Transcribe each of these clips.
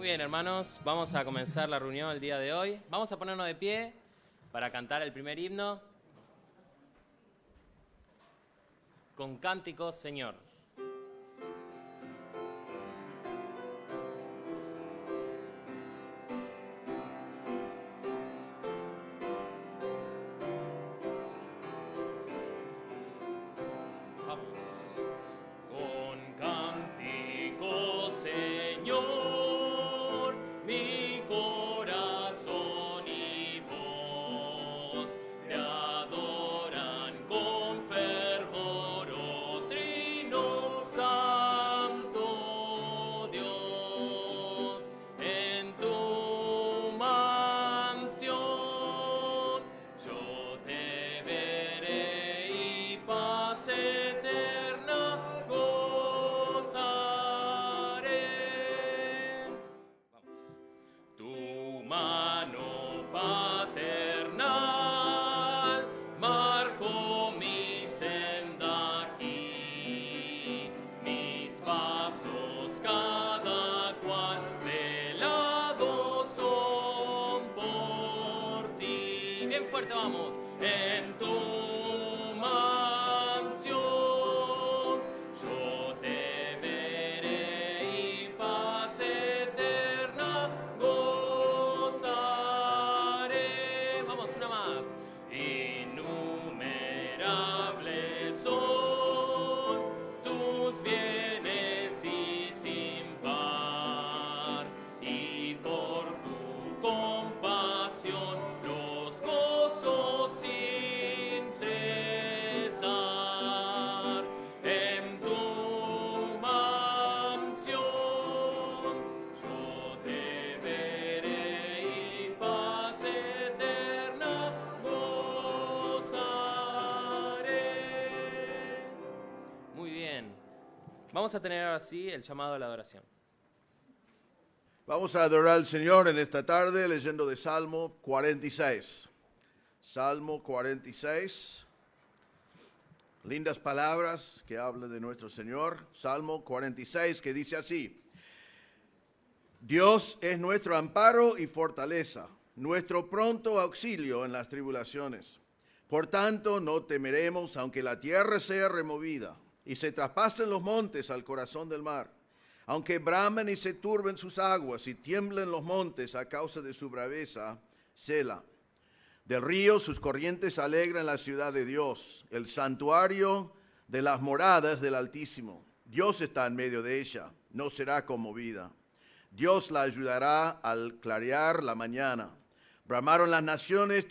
Muy bien, hermanos, vamos a comenzar la reunión el día de hoy. Vamos a ponernos de pie para cantar el primer himno con Cánticos Señor. Vamos a tener ahora sí el llamado a la adoración. Vamos a adorar al Señor en esta tarde leyendo de Salmo 46. Salmo 46. Lindas palabras que hablan de nuestro Señor. Salmo 46 que dice así: Dios es nuestro amparo y fortaleza, nuestro pronto auxilio en las tribulaciones. Por tanto, no temeremos aunque la tierra sea removida y se traspasen los montes al corazón del mar, aunque bramen y se turben sus aguas y tiemblen los montes a causa de su braveza. Sela. Del río sus corrientes alegran la ciudad de Dios, el santuario de las moradas del Altísimo. Dios está en medio de ella, no será conmovida. Dios la ayudará al clarear la mañana. Bramaron las naciones,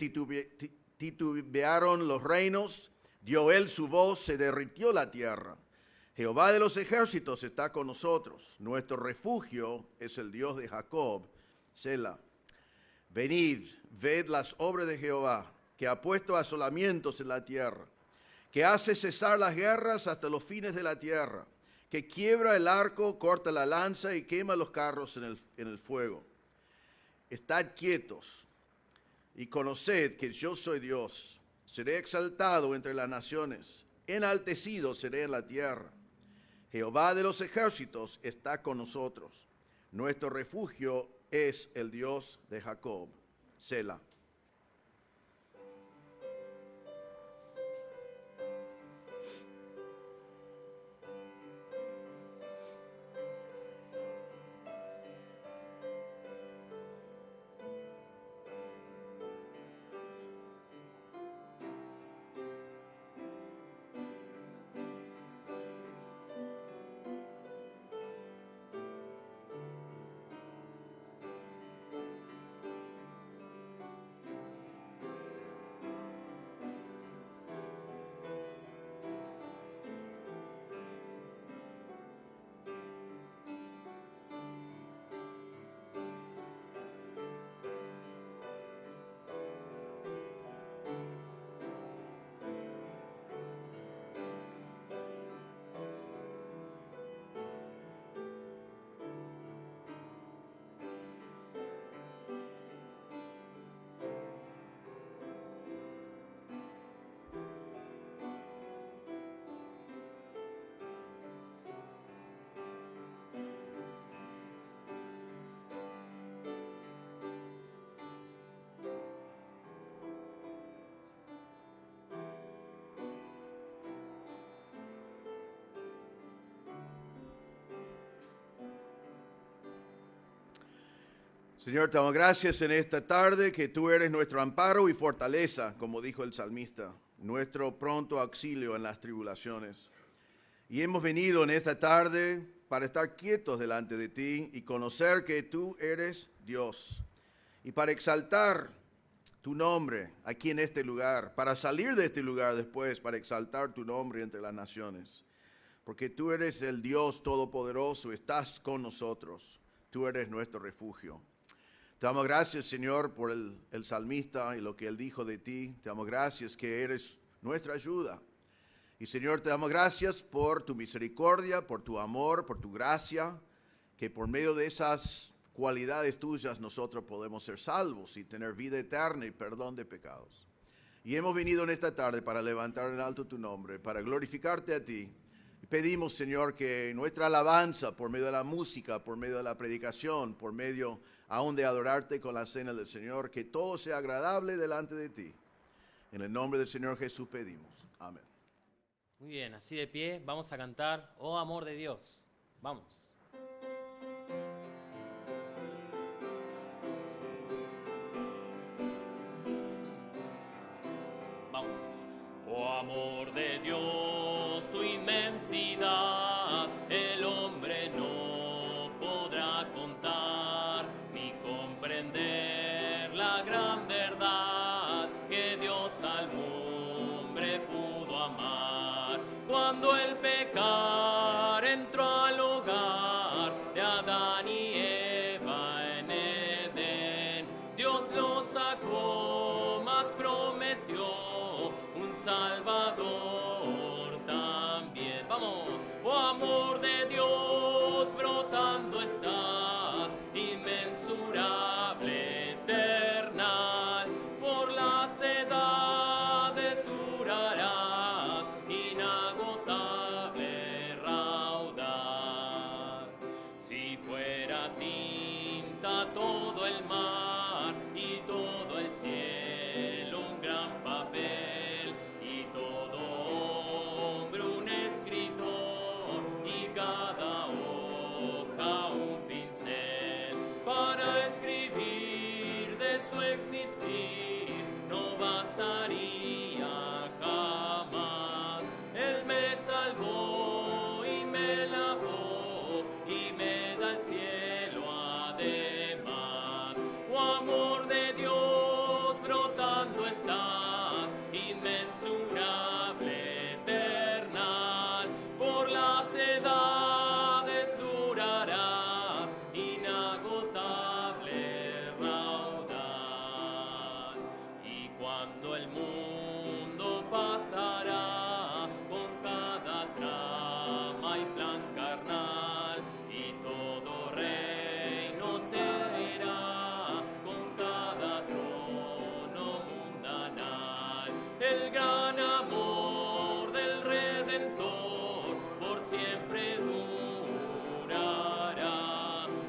titubearon los reinos. Dio él su voz, se derritió la tierra. Jehová de los ejércitos está con nosotros. Nuestro refugio es el Dios de Jacob. Sela. Venid, ved las obras de Jehová, que ha puesto asolamientos en la tierra, que hace cesar las guerras hasta los fines de la tierra, que quiebra el arco, corta la lanza y quema los carros en el fuego. Estad quietos y conoced que yo soy Dios. Seré exaltado entre las naciones, enaltecido seré en la tierra. Jehová de los ejércitos está con nosotros. Nuestro refugio es el Dios de Jacob. Sela. Señor, te damos gracias en esta tarde que tú eres nuestro amparo y fortaleza, como dijo el salmista, nuestro pronto auxilio en las tribulaciones. Y hemos venido en esta tarde para estar quietos delante de ti y conocer que tú eres Dios. Y para exaltar tu nombre aquí en este lugar, para salir de este lugar después, para exaltar tu nombre entre las naciones. Porque tú eres el Dios todopoderoso, estás con nosotros, tú eres nuestro refugio. Te damos gracias, Señor, por el salmista y lo que él dijo de ti. Te damos gracias que eres nuestra ayuda. Y, Señor, te damos gracias por tu misericordia, por tu amor, por tu gracia, que por medio de esas cualidades tuyas nosotros podemos ser salvos y tener vida eterna y perdón de pecados. Y hemos venido en esta tarde para levantar en alto tu nombre, para glorificarte a ti. Y pedimos, Señor, que nuestra alabanza por medio de la música, por medio de la predicación, por medio aún de adorarte con la cena del Señor, que todo sea agradable delante de ti. En el nombre del Señor Jesús pedimos. Amén. Muy bien, así de pie, vamos a cantar Oh Amor de Dios. Vamos. Vamos. Oh amor de Dios, tu inmensidad, el hombre no podrá contar ni comprender la gran verdad que Dios al hombre pudo amar. Cuando el pecar entró al hogar de Adán y Eva en Edén, Dios los sacó, mas prometió un Salvador también. Vamos, oh amor de Dios, brotando estás, inmensurable, eternal, por las edades durarás, inagotable raudal. Si fuera tinta todo el mar y todo el cielo un gran papel y todo hombre un escritor y cada hoja un pincel para escribir de su existir no bastaría jamás. Él me salvó y me lavó y me da el cielo además. Oh amor de Dios, brotando estás, inmensurable, eternal, por las edades durarás, inagotable raudal. Y cuando el mundo pasará con cada trama y plan carnal, y todo reino será con cada trono mundanal, el gran amor del Redentor por siempre durará.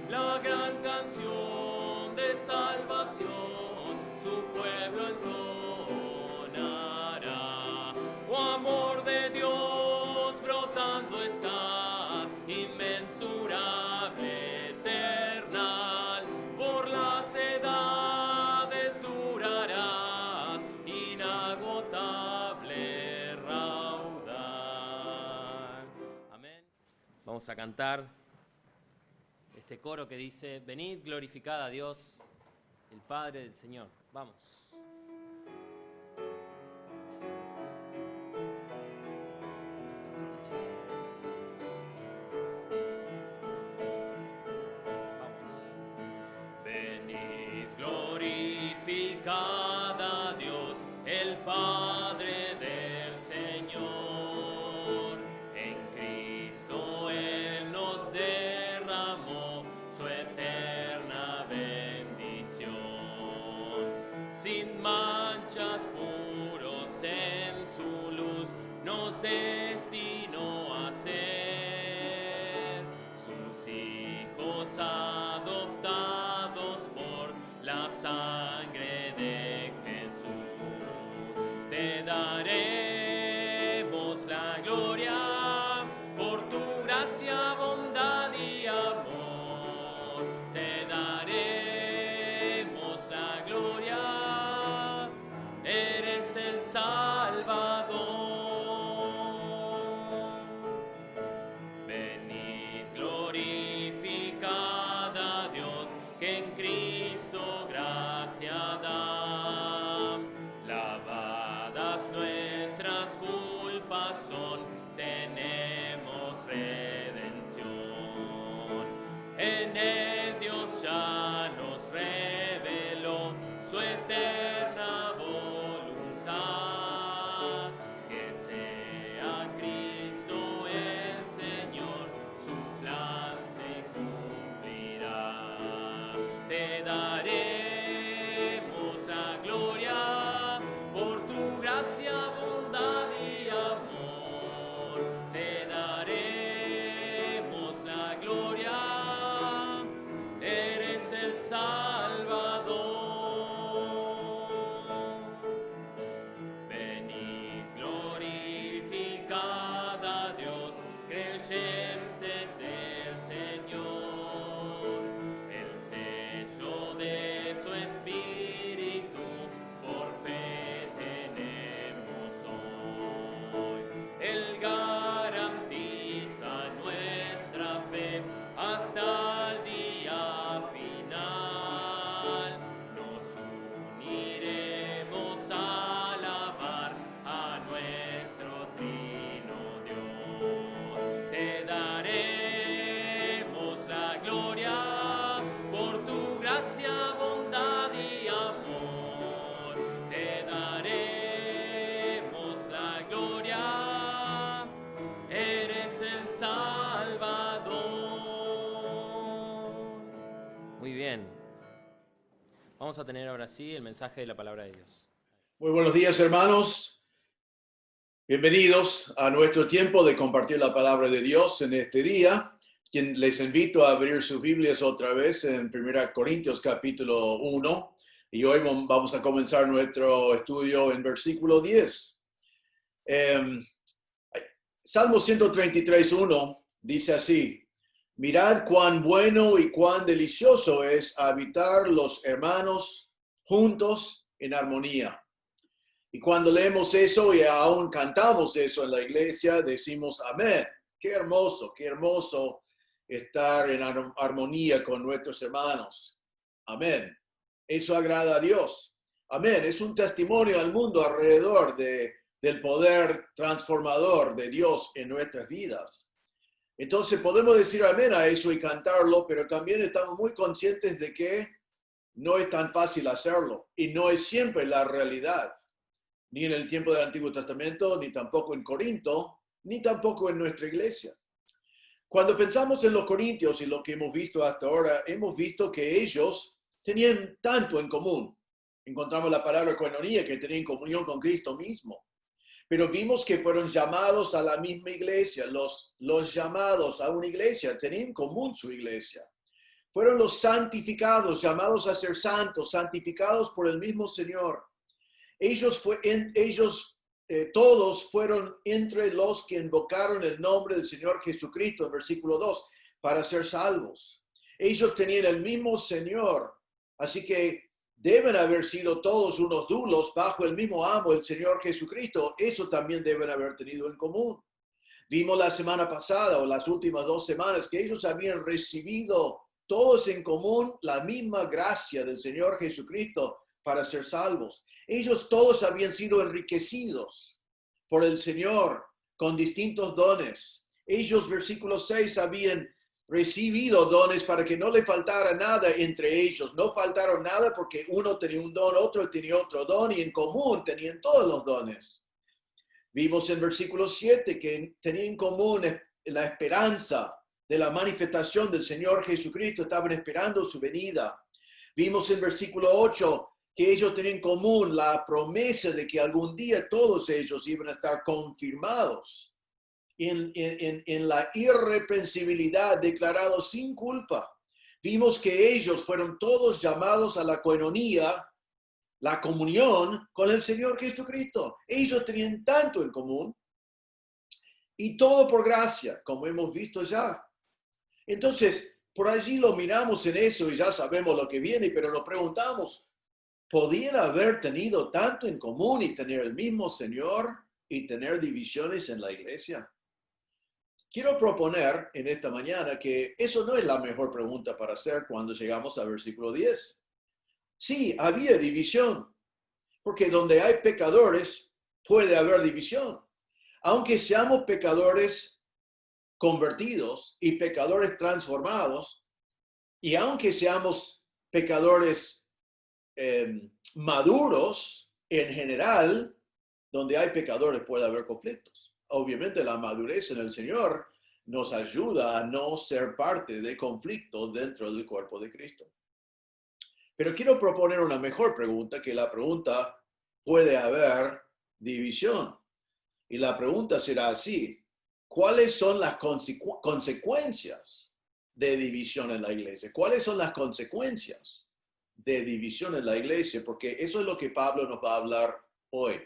La gran canción de salvación su pueblo entonará. Oh amor de Dios, brotando estás, inmensurable, eternal, por las edades durarás, inagotable raudal. Amén. Vamos a cantar este coro que dice: venid, glorificad a Dios, el Padre del Señor. Vamos. Venid, glorificad a Dios, el Padre del Señor. En Cristo Él nos derramó su eterna bendición. Sin manchas, puros en su luz, nos destinó a ser sus hijos adoptados por la sangre de Jesús. Te daremos la gloria por tu gracia, bondad y amor. Te daremos vamos a tener ahora sí el mensaje de la palabra de Dios. Muy buenos días, hermanos. Bienvenidos a nuestro tiempo de compartir la palabra de Dios en este día. Les invito a abrir sus Biblias otra vez en 1 Corintios capítulo 1. Y hoy vamos a comenzar nuestro estudio en versículo 10. Salmo 133:1 dice así: mirad cuán bueno y cuán delicioso es habitar los hermanos juntos en armonía. Y cuando leemos eso y aún cantamos eso en la iglesia, decimos amén. Qué hermoso estar en armonía con nuestros hermanos. Amén. Eso agrada a Dios. Amén. Es un testimonio al mundo alrededor del poder transformador de Dios en nuestras vidas. Entonces podemos decir amén a eso y cantarlo, pero también estamos muy conscientes de que no es tan fácil hacerlo y no es siempre la realidad, ni en el tiempo del Antiguo Testamento, ni tampoco en Corinto, ni tampoco en nuestra iglesia. Cuando pensamos en los corintios y lo que hemos visto hasta ahora, hemos visto que ellos tenían tanto en común. Encontramos la palabra koinonia, que tenían comunión con Cristo mismo. Pero vimos que fueron llamados a la misma iglesia. Los llamados a una iglesia tenían en común su iglesia. Fueron los santificados, llamados a ser santos, santificados por el mismo Señor. Todos fueron entre los que invocaron el nombre del Señor Jesucristo, en versículo 2, para ser salvos. Ellos tenían el mismo Señor, así que deben haber sido todos unos dulos bajo el mismo amo, el Señor Jesucristo. Eso también deben haber tenido en común. Vimos la semana pasada o las últimas 2 semanas que ellos habían recibido todos en común la misma gracia del Señor Jesucristo para ser salvos. Ellos todos habían sido enriquecidos por el Señor con distintos dones. Ellos, versículo 6, habían recibido dones para que no le faltara nada entre ellos. No faltaron nada porque uno tenía un don, otro tenía otro don y en común tenían todos los dones. Vimos en versículo 7 que tenían en común la esperanza de la manifestación del Señor Jesucristo. Estaban esperando su venida. Vimos en versículo 8 que ellos tenían en común la promesa de que algún día todos ellos iban a estar confirmados en la irreprensibilidad, declarados sin culpa. Vimos que ellos fueron todos llamados a la koinonia, la comunión con el Señor Jesucristo. Ellos tenían tanto en común y todo por gracia, como hemos visto ya. Entonces, por allí lo miramos en eso y ya sabemos lo que viene, pero nos preguntamos, ¿podían haber tenido tanto en común y tener el mismo Señor y tener divisiones en la iglesia? Quiero proponer en esta mañana que eso no es la mejor pregunta para hacer cuando llegamos al versículo 10. Sí, había división, porque donde hay pecadores puede haber división. Aunque seamos pecadores convertidos y pecadores transformados, y aunque seamos pecadores maduros, en general, donde hay pecadores puede haber conflictos. Obviamente la madurez en el Señor nos ayuda a no ser parte de conflictos dentro del cuerpo de Cristo. Pero quiero proponer una mejor pregunta, que la pregunta, ¿puede haber división? Y la pregunta será así: ¿cuáles son las consecuencias de división en la iglesia? ¿Cuáles son las consecuencias de división en la iglesia? Porque eso es lo que Pablo nos va a hablar hoy.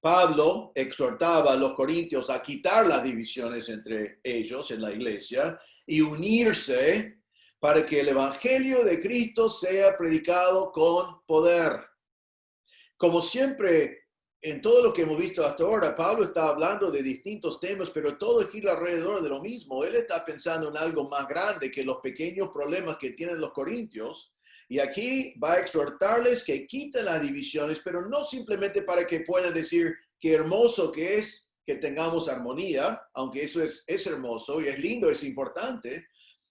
Pablo exhortaba a los corintios a quitar las divisiones entre ellos en la iglesia y unirse para que el evangelio de Cristo sea predicado con poder. Como siempre, en todo lo que hemos visto hasta ahora, Pablo está hablando de distintos temas, pero todo gira alrededor de lo mismo. Él está pensando en algo más grande que los pequeños problemas que tienen los corintios. Y aquí va a exhortarles que quiten las divisiones, pero no simplemente para que puedan decir qué hermoso que es que tengamos armonía, aunque eso es hermoso y es lindo, es importante,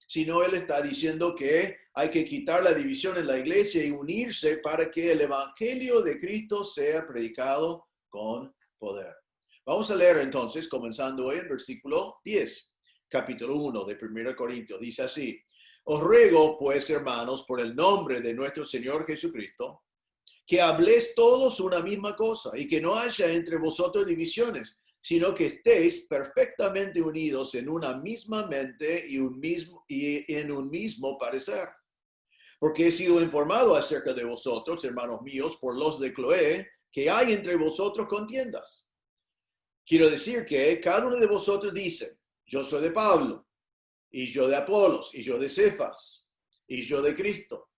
sino él está diciendo que hay que quitar la división en la iglesia y unirse para que el evangelio de Cristo sea predicado con poder. Vamos a leer entonces, comenzando hoy en versículo 10, capítulo 1 de 1 Corintios. Dice así: Os ruego, pues, hermanos, por el nombre de nuestro Señor Jesucristo, que habléis todos una misma cosa y que no haya entre vosotros divisiones, sino que estéis perfectamente unidos en una misma mente y en un mismo parecer. Porque he sido informado acerca de vosotros, hermanos míos, por los de Cloé, que hay entre vosotros contiendas. Quiero decir que cada uno de vosotros dice, yo soy de Pablo, y yo de Apolos, y yo de Cefas, y yo de Cristo.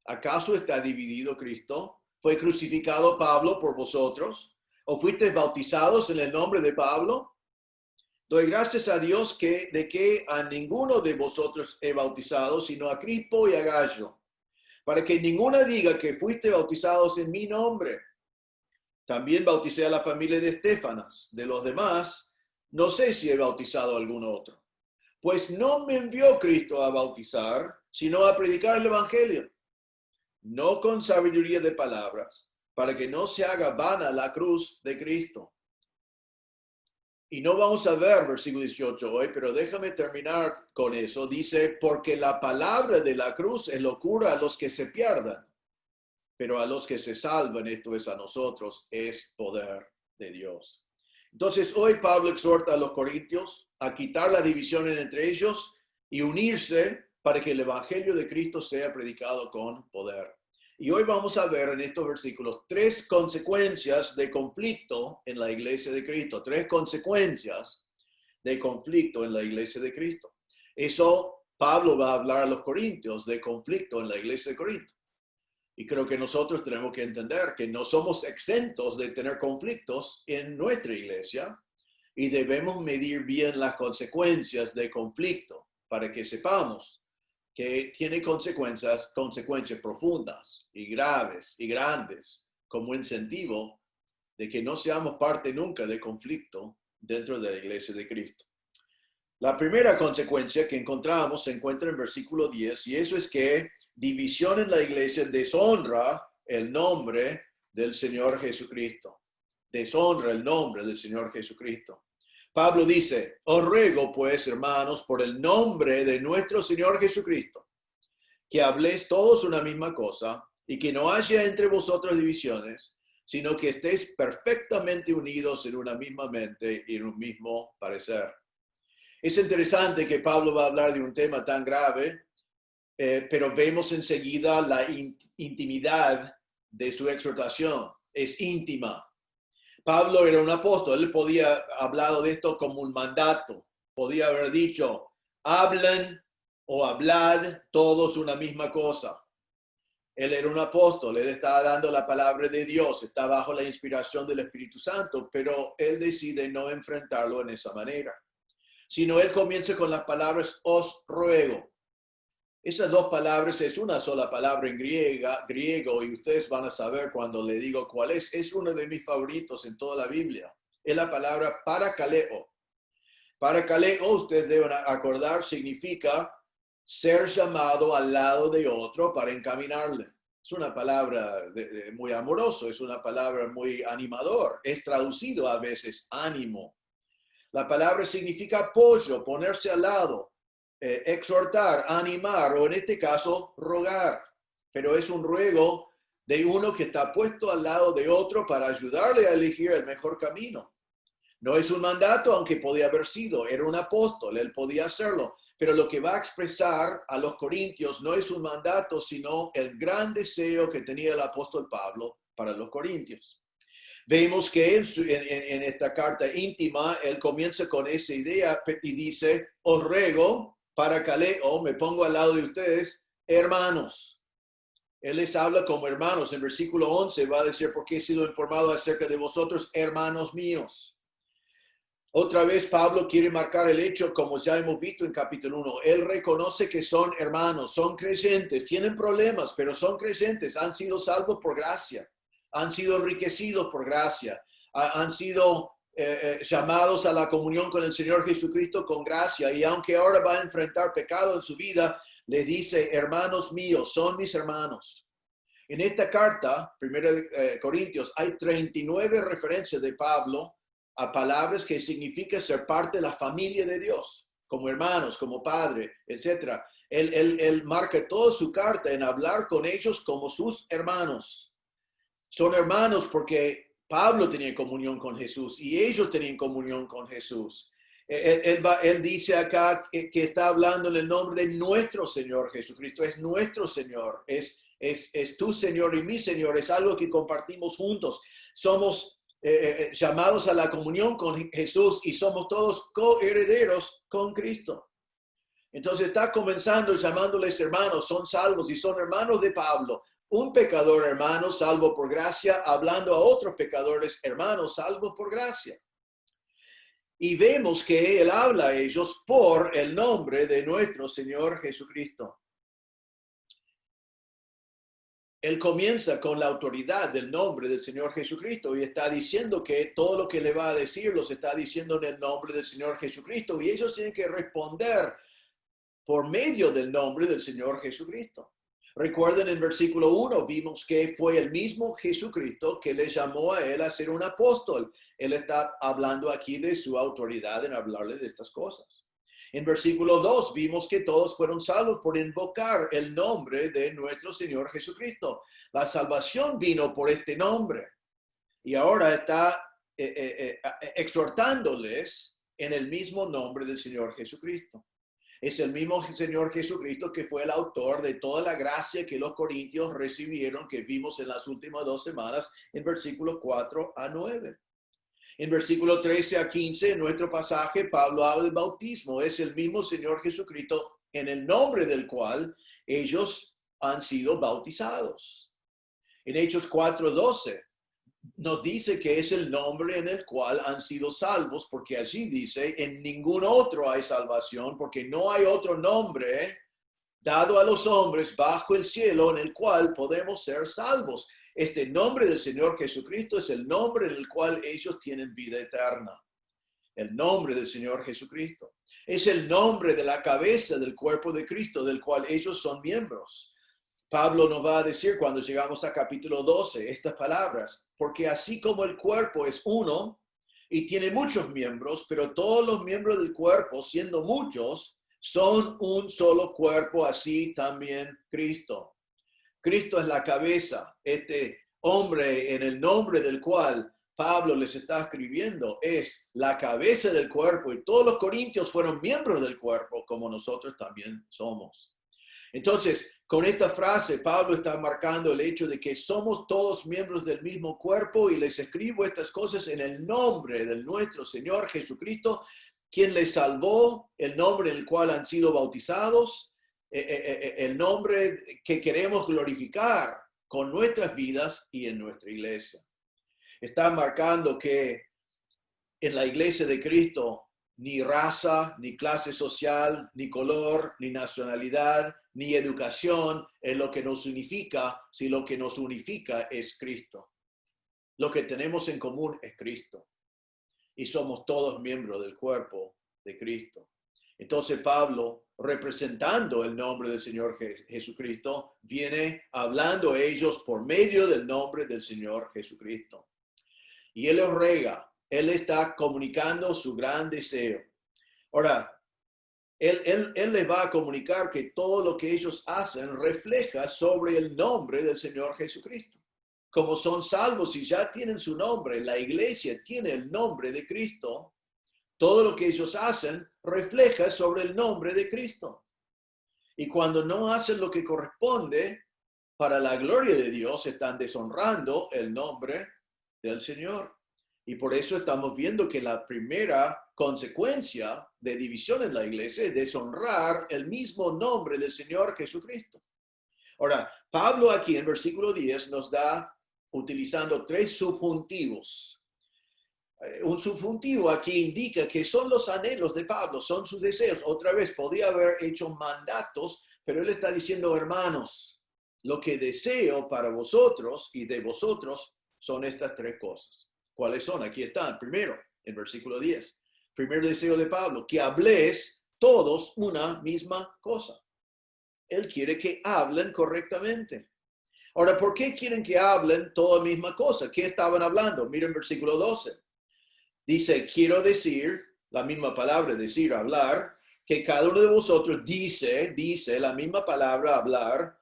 ¿Acaso está dividido Cristo? ¿Fue crucificado Pablo por vosotros? ¿O fuisteis bautizados en el nombre de Pablo? Doy gracias a Dios de que a ninguno de vosotros he bautizado, sino a Crispo y a Gallo, para que ninguna diga que fuiste bautizados en mi nombre. También bauticé a la familia de Estéfanas. De los demás, no sé si he bautizado a algún otro. Pues no me envió Cristo a bautizar, sino a predicar el Evangelio, no con sabiduría de palabras, para que no se haga vana la cruz de Cristo. Y no vamos a ver versículo 18 hoy, pero déjame terminar con eso. Dice, porque la palabra de la cruz es locura a los que se pierdan, pero a los que se salvan, esto es a nosotros, es poder de Dios. Entonces, hoy Pablo exhorta a los corintios a quitar la división entre ellos y unirse para que el evangelio de Cristo sea predicado con poder. Y hoy vamos a ver en estos versículos 3 consecuencias de conflicto en la iglesia de Cristo. 3 consecuencias de conflicto en la iglesia de Cristo. Eso Pablo va a hablar a los corintios de conflicto en la iglesia de Corinto. Y creo que nosotros tenemos que entender que no somos exentos de tener conflictos en nuestra iglesia y debemos medir bien las consecuencias de conflicto para que sepamos que tiene consecuencias profundas y graves y grandes como incentivo de que no seamos parte nunca de conflicto dentro de la iglesia de Cristo. La primera consecuencia que encontramos se encuentra en versículo 10, y eso es que división en la iglesia deshonra el nombre del Señor Jesucristo. Deshonra el nombre del Señor Jesucristo. Pablo dice, os ruego pues, hermanos, por el nombre de nuestro Señor Jesucristo, que habléis todos una misma cosa y que no haya entre vosotros divisiones, sino que estéis perfectamente unidos en una misma mente y en un mismo parecer. Es interesante que Pablo va a hablar de un tema tan grave, pero vemos enseguida la intimidad de su exhortación. Es íntima. Pablo era un apóstol. Él podía haber hablado de esto como un mandato. Podía haber dicho, hablen o hablad todos una misma cosa. Él era un apóstol. Él estaba dando la palabra de Dios. Está bajo la inspiración del Espíritu Santo, pero él decide no enfrentarlo en esa manera. Sino él comienza con las palabras, os ruego. Esas dos palabras es una sola palabra en griego, y ustedes van a saber cuando le digo cuál es. Es uno de mis favoritos en toda la Biblia. Es la palabra parakaleo. Parakaleo, ustedes deben acordar, significa ser llamado al lado de otro para encaminarle. Es una palabra muy amoroso, es una palabra muy animador. Es traducido a veces ánimo. La palabra significa apoyo, ponerse al lado, exhortar, animar, o en este caso, rogar. Pero es un ruego de uno que está puesto al lado de otro para ayudarle a elegir el mejor camino. No es un mandato, aunque podía haber sido. Era un apóstol, él podía hacerlo. Pero lo que va a expresar a los corintios no es un mandato, sino el gran deseo que tenía el apóstol Pablo para los corintios. Vemos que en esta carta íntima, él comienza con esa idea y dice, os ruego, parakaleo, me pongo al lado de ustedes, hermanos. Él les habla como hermanos. En versículo 11 va a decir, porque he sido informado acerca de vosotros, hermanos míos. Otra vez Pablo quiere marcar el hecho, como ya hemos visto en capítulo 1. Él reconoce que son hermanos, son creyentes, tienen problemas, pero son creyentes, han sido salvos por gracia. Han sido enriquecidos por gracia, han sido llamados a la comunión con el Señor Jesucristo con gracia, y aunque ahora va a enfrentar pecado en su vida, les dice, hermanos míos, son mis hermanos. En esta carta, 1 Corintios, hay 39 referencias de Pablo a palabras que significa ser parte de la familia de Dios, como hermanos, como padre, etc. Él marca toda su carta en hablar con ellos como sus hermanos. Son hermanos porque Pablo tenía comunión con Jesús y ellos tenían comunión con Jesús. Él dice acá que está hablando en el nombre de nuestro Señor Jesucristo. Es nuestro Señor, es tu Señor y mi Señor. Es algo que compartimos juntos. Somos llamados a la comunión con Jesús y somos todos coherederos con Cristo. Entonces está comenzando llamándoles hermanos, son salvos y son hermanos de Pablo. Un pecador hermano salvo por gracia, hablando a otros pecadores hermanos salvos por gracia. Y vemos que él habla a ellos por el nombre de nuestro Señor Jesucristo. Él comienza con la autoridad del nombre del Señor Jesucristo y está diciendo que todo lo que le va a decir los está diciendo en el nombre del Señor Jesucristo y ellos tienen que responder por medio del nombre del Señor Jesucristo. Recuerden, en versículo 1 vimos que fue el mismo Jesucristo que le llamó a él a ser un apóstol. Él está hablando aquí de su autoridad en hablarle de estas cosas. En versículo 2 vimos que todos fueron salvos por invocar el nombre de nuestro Señor Jesucristo. La salvación vino por este nombre. Y ahora está exhortándoles en el mismo nombre del Señor Jesucristo. Es el mismo Señor Jesucristo que fue el autor de toda la gracia que los corintios recibieron, que vimos en las últimas 2 semanas, en versículos 4 a 9. En versículo 13 a 15, en nuestro pasaje, Pablo habla del bautismo. Es el mismo Señor Jesucristo en el nombre del cual ellos han sido bautizados. En Hechos 4:12 nos dice que es el nombre en el cual han sido salvos, porque allí dice, en ningún otro hay salvación, porque no hay otro nombre dado a los hombres bajo el cielo en el cual podemos ser salvos. Este nombre del Señor Jesucristo es el nombre en el cual ellos tienen vida eterna. El nombre del Señor Jesucristo. Es el nombre de la cabeza del cuerpo de Cristo, del cual ellos son miembros. Pablo nos va a decir cuando llegamos a capítulo 12 estas palabras, porque así como el cuerpo es uno y tiene muchos miembros, pero todos los miembros del cuerpo, siendo muchos, son un solo cuerpo, así también Cristo. Cristo es la cabeza. Este hombre en el nombre del cual Pablo les está escribiendo es la cabeza del cuerpo y todos los corintios fueron miembros del cuerpo como nosotros también somos. Entonces, con esta frase, Pablo está marcando el hecho de que somos todos miembros del mismo cuerpo y les escribo estas cosas en el nombre de nuestro Señor Jesucristo, quien les salvó, el nombre en el cual han sido bautizados, el nombre que queremos glorificar con nuestras vidas y en nuestra iglesia. Está marcando que en la iglesia de Cristo ni raza, ni clase social, ni color, ni nacionalidad, ni educación es lo que nos unifica, si lo que nos unifica es Cristo. Lo que tenemos en común es Cristo. Y somos todos miembros del cuerpo de Cristo. Entonces Pablo, representando el nombre del Señor Jesucristo, viene hablando a ellos por medio del nombre del Señor Jesucristo. Y él los ruega. Él está comunicando su gran deseo. Ahora, él les va a comunicar que todo lo que ellos hacen refleja sobre el nombre del Señor Jesucristo. Como son salvos y ya tienen su nombre, la iglesia tiene el nombre de Cristo, todo lo que ellos hacen refleja sobre el nombre de Cristo. Y cuando no hacen lo que corresponde para la gloria de Dios, están deshonrando el nombre del Señor. Y por eso estamos viendo que la primera consecuencia de división en la iglesia es deshonrar el mismo nombre del Señor Jesucristo. Ahora, Pablo aquí en versículo 10 nos da, utilizando 3 subjuntivos. Un subjuntivo aquí indica que son los anhelos de Pablo, son sus deseos. Otra vez, podría haber hecho mandatos, pero él está diciendo, hermanos, lo que deseo para vosotros y de vosotros son estas 3 cosas. ¿Cuáles son? Aquí están. Primero, en versículo 10. Primer deseo de Pablo, que habléis todos una misma cosa. Él quiere que hablen correctamente. Ahora, ¿por qué quieren que hablen toda misma cosa? ¿Qué estaban hablando? Miren versículo 12. Dice, quiero decir, la misma palabra, decir, hablar, que cada uno de vosotros dice la misma palabra, hablar,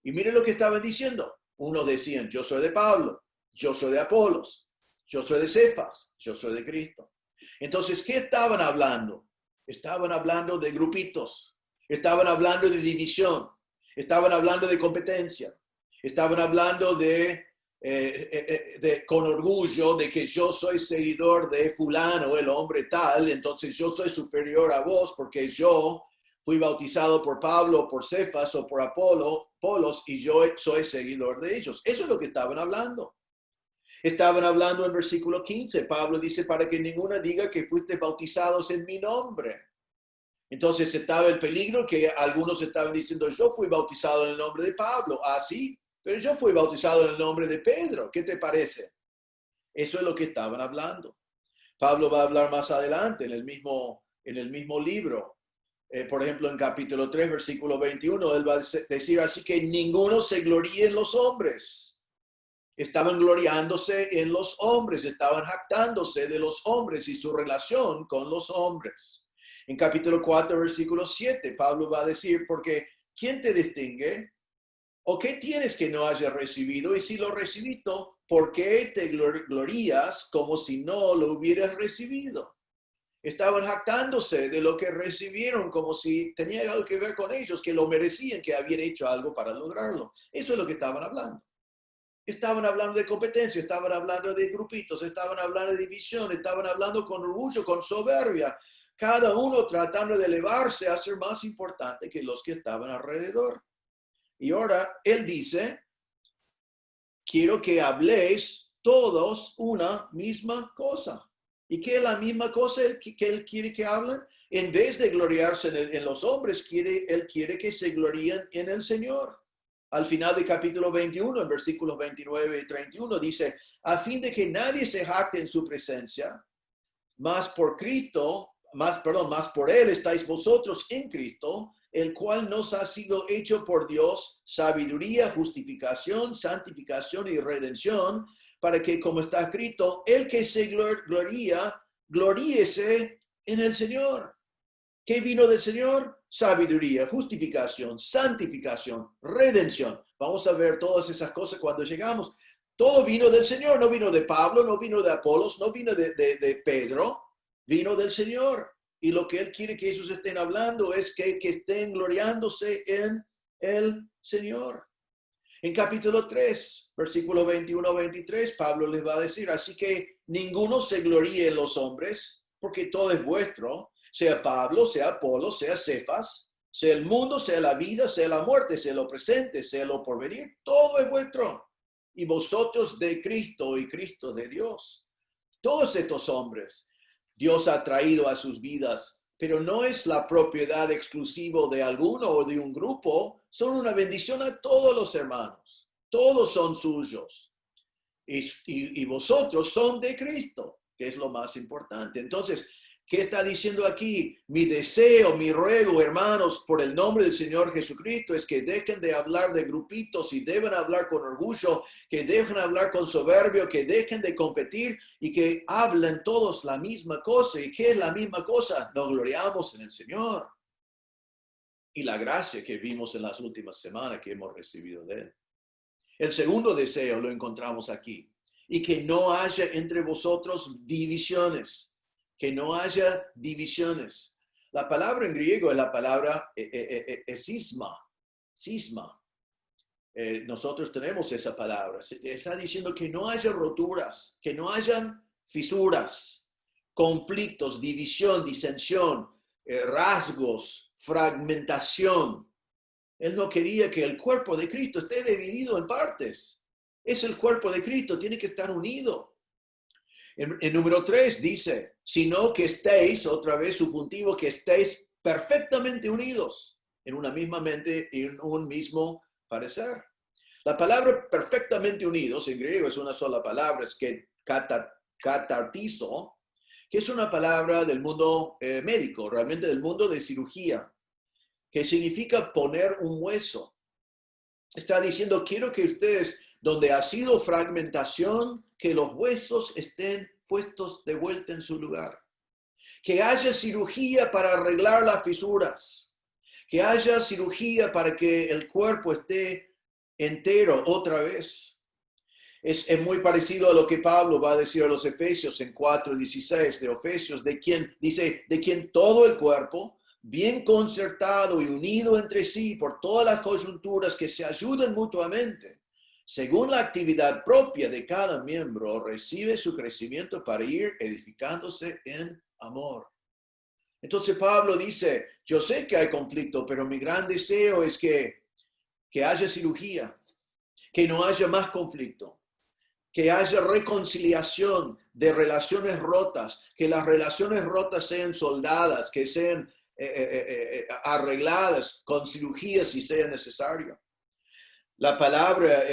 y miren lo que estaban diciendo. Unos decían, yo soy de Pablo, yo soy de Apolos, yo soy de Cefas, yo soy de Cristo. Entonces, ¿qué estaban hablando? Estaban hablando de grupitos, estaban hablando de división, estaban hablando de competencia, estaban hablando con orgullo de que yo soy seguidor de fulano, el hombre tal, entonces yo soy superior a vos porque yo fui bautizado por Pablo, por Cefas o por Apolos y yo soy seguidor de ellos. Eso es lo que estaban hablando. Estaban hablando en versículo 15. Pablo dice, para que ninguna diga que fuiste bautizados en mi nombre. Entonces estaba el peligro que algunos estaban diciendo, yo fui bautizado en el nombre de Pablo. Ah, sí, pero yo fui bautizado en el nombre de Pedro. ¿Qué te parece? Eso es lo que estaban hablando. Pablo va a hablar más adelante en el mismo libro. Por ejemplo, en capítulo 3, versículo 21, él va a decir, así que ninguno se gloríe en los hombres. Estaban gloriándose en los hombres, estaban jactándose de los hombres y su relación con los hombres. En capítulo 4, versículo 7, Pablo va a decir, porque ¿quién te distingue? ¿O qué tienes que no hayas recibido? Y si lo recibiste, ¿por qué te glorías como si no lo hubieras recibido? Estaban jactándose de lo que recibieron como si tenía algo que ver con ellos, que lo merecían, que habían hecho algo para lograrlo. Eso es lo que estaban hablando. Estaban hablando de competencia, estaban hablando de grupitos, estaban hablando de división, estaban hablando con orgullo, con soberbia. Cada uno tratando de elevarse a ser más importante que los que estaban alrededor. Y ahora él dice, quiero que habléis todos una misma cosa. ¿Y qué es la misma cosa que él quiere que hablen? En vez de gloriarse en los hombres, él quiere que se gloríen en el Señor. Al final del capítulo 21, en versículos 29 y 31, dice, a fin de que nadie se jacte en su presencia, más por él estáis vosotros en Cristo, el cual nos ha sido hecho por Dios sabiduría, justificación, santificación y redención, para que, como está escrito, el que se gloríese en el Señor. ¿Qué vino del Señor? Sabiduría, justificación, santificación, redención. Vamos a ver todas esas cosas cuando llegamos. Todo vino del Señor, no vino de Pablo, no vino de Apolos, no vino de Pedro, vino del Señor. Y lo que Él quiere que ellos estén hablando es que estén gloriándose en el Señor. En capítulo 3, versículos 21-23, Pablo les va a decir, así que ninguno se gloríe en los hombres, porque todo es vuestro, sea Pablo, sea Apolo, sea Cefas, sea el mundo, sea la vida, sea la muerte, sea lo presente, sea lo porvenir, todo es vuestro. Y vosotros de Cristo y Cristo de Dios. Todos estos hombres Dios ha traído a sus vidas, pero no es la propiedad exclusiva de alguno o de un grupo, son una bendición a todos los hermanos. Todos son suyos. Y vosotros son de Cristo, que es lo más importante. Entonces, ¿qué está diciendo aquí? Mi deseo, mi ruego, hermanos, por el nombre del Señor Jesucristo, es que dejen de hablar de grupitos y deben hablar con orgullo, que dejen hablar con soberbio, que dejen de competir y que hablen todos la misma cosa. ¿Y qué es la misma cosa? Nos gloriamos en el Señor y la gracia que vimos en las últimas semanas que hemos recibido de Él. El segundo deseo lo encontramos aquí. Y que no haya entre vosotros divisiones. Que no haya divisiones. La palabra en griego es la palabra cisma. Cisma. Nosotros tenemos esa palabra. Está diciendo que no haya roturas, que no hayan fisuras, conflictos, división, disensión, rasgos, fragmentación. Él no quería que el cuerpo de Cristo esté dividido en partes. Es el cuerpo de Cristo, tiene que estar unido. En número 3 dice, sino que estéis, otra vez subjuntivo, que estéis perfectamente unidos en una misma mente y en un mismo parecer. La palabra perfectamente unidos en griego es una sola palabra, es que catartizo, que es una palabra del mundo médico, realmente del mundo de cirugía, que significa poner un hueso. Está diciendo, quiero que ustedes, donde ha sido fragmentación, que los huesos estén puestos de vuelta en su lugar. Que haya cirugía para arreglar las fisuras. Que haya cirugía para que el cuerpo esté entero otra vez. Es muy parecido a lo que Pablo va a decir a los Efesios en 4:16 de Efesios, de quien todo el cuerpo, bien concertado y unido entre sí por todas las coyunturas que se ayudan mutuamente, según la actividad propia de cada miembro, recibe su crecimiento para ir edificándose en amor. Entonces Pablo dice, yo sé que hay conflicto, pero mi gran deseo es que haya cirugía, que no haya más conflicto, que haya reconciliación de relaciones rotas, que las relaciones rotas sean soldadas, que sean arregladas con cirugía si sea necesario. La palabra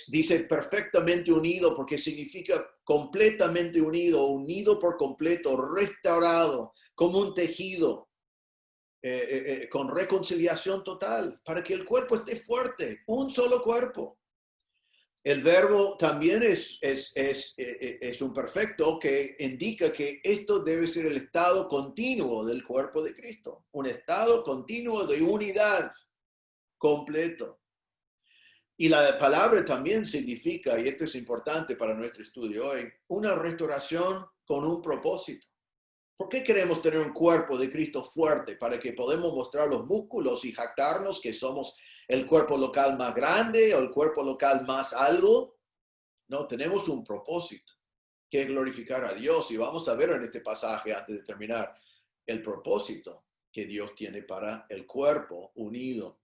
dice perfectamente unido porque significa completamente unido, unido por completo, restaurado, como un tejido, con reconciliación total, para que el cuerpo esté fuerte, un solo cuerpo. El verbo también es un perfecto que indica que esto debe ser el estado continuo del cuerpo de Cristo, un estado continuo de unidad completo. Y la palabra también significa, y esto es importante para nuestro estudio hoy, una restauración con un propósito. ¿Por qué queremos tener un cuerpo de Cristo fuerte? Para que podamos mostrar los músculos y jactarnos que somos el cuerpo local más grande o el cuerpo local más algo. No, tenemos un propósito, que es glorificar a Dios. Y vamos a ver en este pasaje, antes de terminar, el propósito que Dios tiene para el cuerpo unido.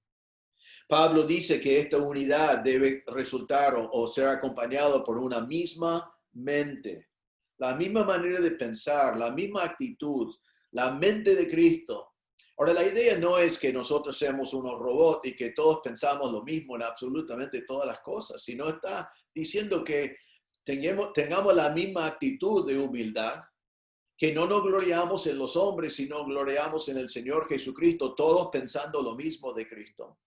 Pablo dice que esta unidad debe resultar o ser acompañado por una misma mente, la misma manera de pensar, la misma actitud, la mente de Cristo. Ahora, la idea no es que nosotros seamos unos robots y que todos pensamos lo mismo en absolutamente todas las cosas, sino está diciendo que tengamos la misma actitud de humildad, que no nos gloriamos en los hombres, sino gloriamos en el Señor Jesucristo, todos pensando lo mismo de Cristo.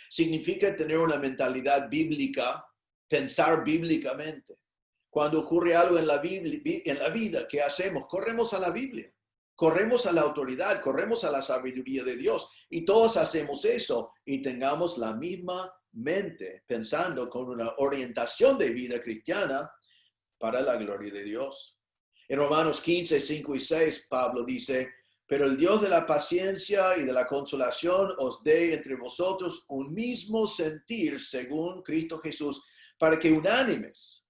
Significa tener una mentalidad bíblica, pensar bíblicamente. Cuando ocurre algo en la vida, ¿qué hacemos? Corremos a la Biblia, corremos a la autoridad, corremos a la sabiduría de Dios. Y todos hacemos eso y tengamos la misma mente, pensando con una orientación de vida cristiana para la gloria de Dios. En Romanos 15, 5 y 6, Pablo dice, pero el Dios de la paciencia y de la consolación os dé entre vosotros un mismo sentir según Cristo Jesús, para que unánimes,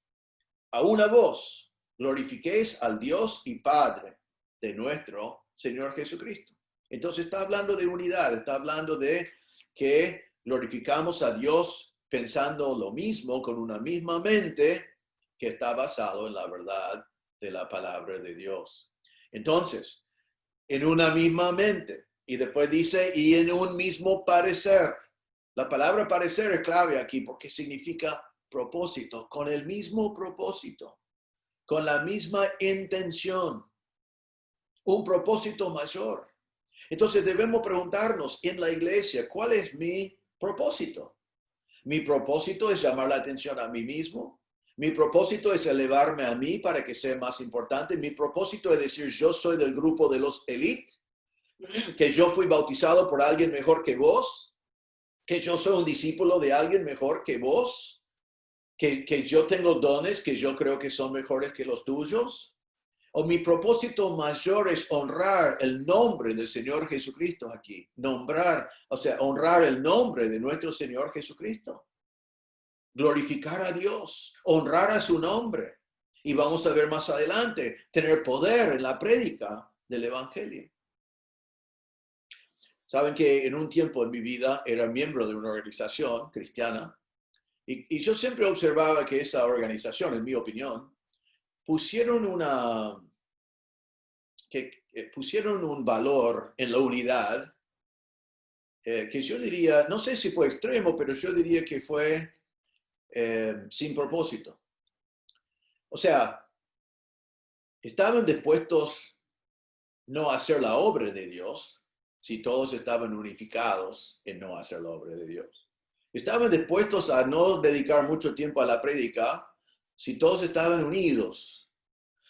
a una voz, glorifiquéis al Dios y Padre de nuestro Señor Jesucristo. Entonces está hablando de unidad, está hablando de que glorificamos a Dios pensando lo mismo, con una misma mente que está basado en la verdad de la palabra de Dios. Entonces, en una misma mente. Y después dice, y en un mismo parecer. La palabra parecer es clave aquí porque significa propósito, con el mismo propósito, con la misma intención, un propósito mayor. Entonces debemos preguntarnos en la iglesia, ¿cuál es mi propósito? Mi propósito es llamar la atención a mí mismo. Mi propósito es elevarme a mí para que sea más importante. Mi propósito es decir, yo soy del grupo de los élite, que yo fui bautizado por alguien mejor que vos, que yo soy un discípulo de alguien mejor que vos, que yo tengo dones que yo creo que son mejores que los tuyos. O mi propósito mayor es honrar el nombre del Señor Jesucristo aquí. Honrar el nombre de nuestro Señor Jesucristo. Glorificar a Dios, honrar a su nombre. Y vamos a ver más adelante, tener poder en la prédica del Evangelio. Saben que en un tiempo en mi vida era miembro de una organización cristiana y yo siempre observaba que esa organización, en mi opinión, pusieron un valor en la unidad que yo diría, no sé si fue extremo, pero yo diría que fue sin propósito. O sea, estaban dispuestos no a hacer la obra de Dios si todos estaban unificados en no hacer la obra de Dios. Estaban dispuestos a no dedicar mucho tiempo a la prédica si todos estaban unidos.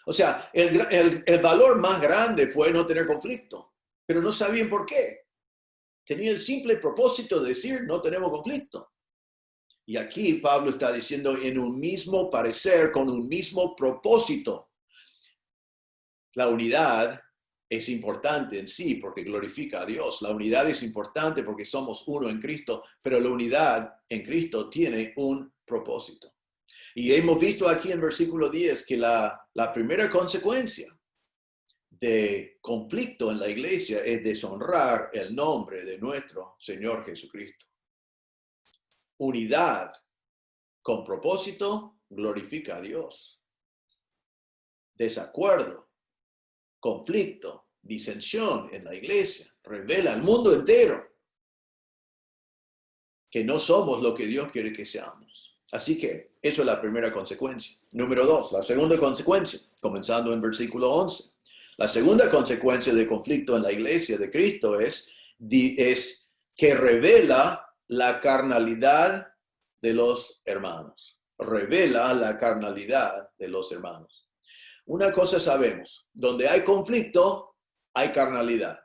O sea, el valor más grande fue no tener conflicto, pero no sabían por qué. Tenía el simple propósito de decir, no tenemos conflicto. Y aquí Pablo está diciendo en un mismo parecer, con un mismo propósito. La unidad es importante en sí porque glorifica a Dios. La unidad es importante porque somos uno en Cristo, pero la unidad en Cristo tiene un propósito. Y hemos visto aquí en versículo 10 que la primera consecuencia de conflicto en la iglesia es deshonrar el nombre de nuestro Señor Jesucristo. Unidad con propósito glorifica a Dios. Desacuerdo, conflicto, disensión en la iglesia revela al mundo entero que no somos lo que Dios quiere que seamos. Así que eso es la primera consecuencia. Número 2, la segunda consecuencia, comenzando en versículo 11. La segunda consecuencia del conflicto en la iglesia de Cristo es que revela la carnalidad de los hermanos. Revela la carnalidad de los hermanos. Una cosa sabemos, donde hay conflicto, hay carnalidad.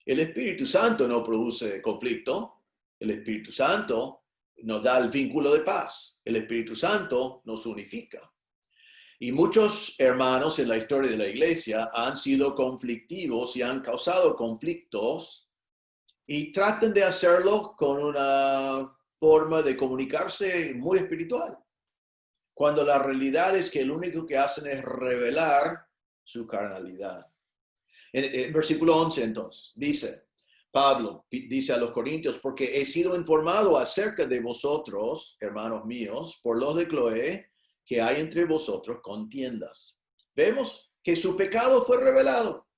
El Espíritu Santo no produce conflicto. El Espíritu Santo nos da el vínculo de paz. El Espíritu Santo nos unifica. Y muchos hermanos en la historia de la iglesia han sido conflictivos y han causado conflictos y tratan de hacerlo con una forma de comunicarse muy espiritual, cuando la realidad es que lo único que hacen es revelar su carnalidad. En versículo 11 entonces, Pablo dice a los corintios, porque he sido informado acerca de vosotros, hermanos míos, por los de Cloé, que hay entre vosotros contiendas. Vemos que su pecado fue revelado.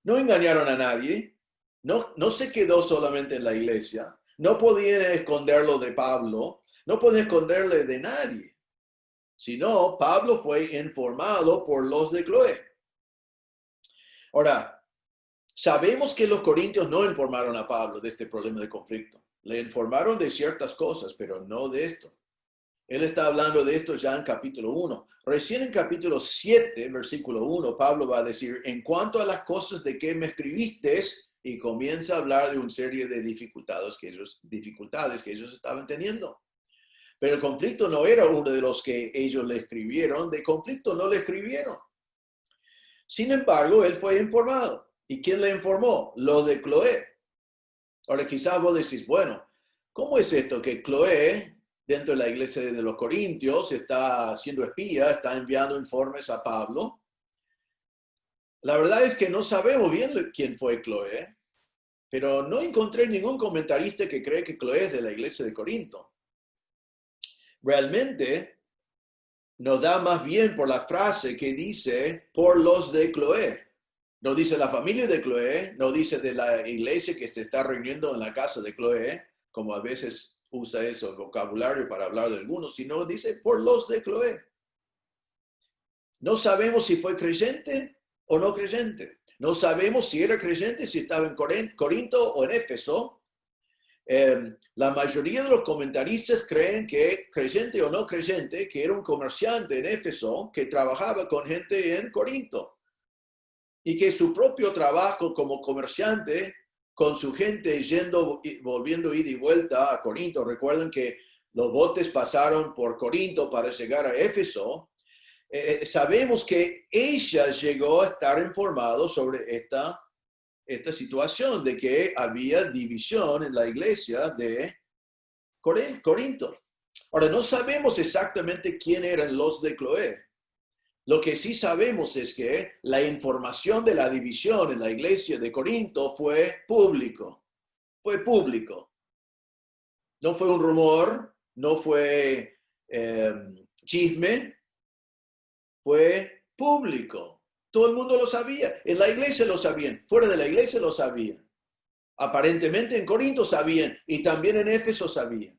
No engañaron a nadie, no se quedó solamente en la iglesia, no podían esconderlo de Pablo, no podían esconderle de nadie, sino Pablo fue informado por los de Cloé. Ahora, sabemos que los corintios no informaron a Pablo de este problema de conflicto. Le informaron de ciertas cosas, pero no de esto. Él está hablando de esto ya en capítulo 1. Recién en capítulo 7, versículo 1, Pablo va a decir, en cuanto a las cosas de que me escribiste, y comienza a hablar de una serie de dificultades que ellos estaban teniendo. Pero el conflicto no era uno de los que ellos le escribieron, de conflicto no le escribieron. Sin embargo, él fue informado. ¿Y quién le informó? Los de Cloé. Ahora quizás vos decís, bueno, ¿cómo es esto que Cloé, dentro de la iglesia de los Corintios, está haciendo espía, está enviando informes a Pablo? La verdad es que no sabemos bien quién fue Cloé, pero no encontré ningún comentarista que cree que Cloé es de la iglesia de Corinto. Realmente nos da más bien por la frase que dice, por los de Cloé. No dice la familia de Cloé, no dice de la iglesia que se está reuniendo en la casa de Cloé, como a veces usa eso, el vocabulario para hablar de algunos, sino dice por los de Cloé. No sabemos si fue creyente o no creyente. No sabemos si era creyente, si estaba en Corinto o en Éfeso. La mayoría de los comentaristas creen que, creyente o no creyente, que era un comerciante en Éfeso que trabajaba con gente en Corinto. Y que su propio trabajo como comerciante, con su gente volviendo ida y vuelta a Corinto, recuerden que los botes pasaron por Corinto para llegar a Éfeso, sabemos que ella llegó a estar informado sobre esta situación de que había división en la iglesia de Corinto. Ahora, no sabemos exactamente quién eran los de Cloé. Lo que sí sabemos es que la información de la división en la iglesia de Corinto fue público. Fue público. No fue un rumor, no fue chisme, fue público. Todo el mundo lo sabía. En la iglesia lo sabían, fuera de la iglesia lo sabían. Aparentemente en Corinto sabían y también en Éfeso sabían.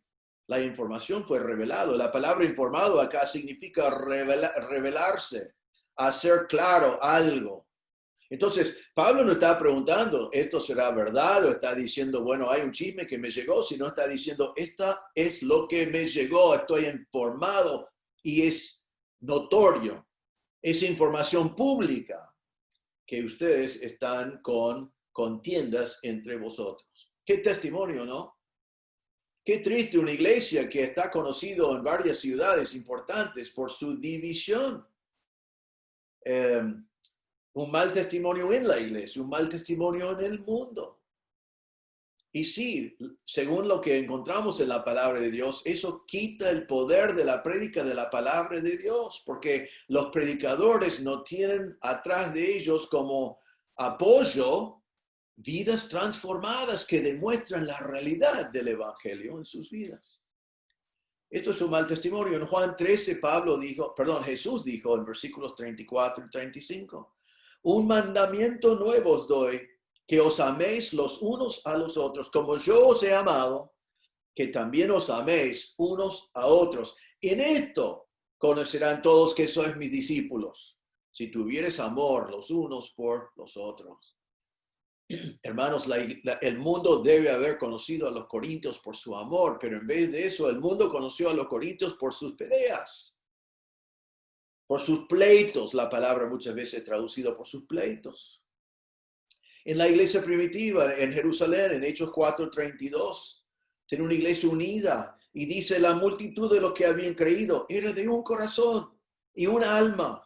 La información fue revelada. La palabra informado acá significa revelarse, hacer claro algo. Entonces, Pablo no está preguntando, ¿esto será verdad? O está diciendo, bueno, hay un chisme que me llegó, sino está diciendo, esta es lo que me llegó, estoy informado y es notorio. Es información pública que ustedes están con contiendas entre vosotros. Qué testimonio, ¿no? Qué triste una iglesia que está conocido en varias ciudades importantes por su división. Un mal testimonio en la iglesia, un mal testimonio en el mundo. Y sí, según lo que encontramos en la palabra de Dios, eso quita el poder de la prédica de la palabra de Dios, porque los predicadores no tienen atrás de ellos como apoyo vidas transformadas que demuestran la realidad del evangelio en sus vidas. Esto es un mal testimonio. En Juan 13, Jesús dijo en versículos 34 y 35, un mandamiento nuevo os doy, que os améis los unos a los otros, como yo os he amado, que también os améis unos a otros. En esto conocerán todos que sois mis discípulos, si tuvieres amor los unos por los otros. Hermanos, el mundo debe haber conocido a los corintios por su amor, pero en vez de eso, el mundo conoció a los corintios por sus peleas, por sus pleitos. La palabra muchas veces traducida por sus pleitos. En la iglesia primitiva, en Jerusalén, en Hechos 4:32, tiene una iglesia unida y dice la multitud de los que habían creído era de un corazón y una alma.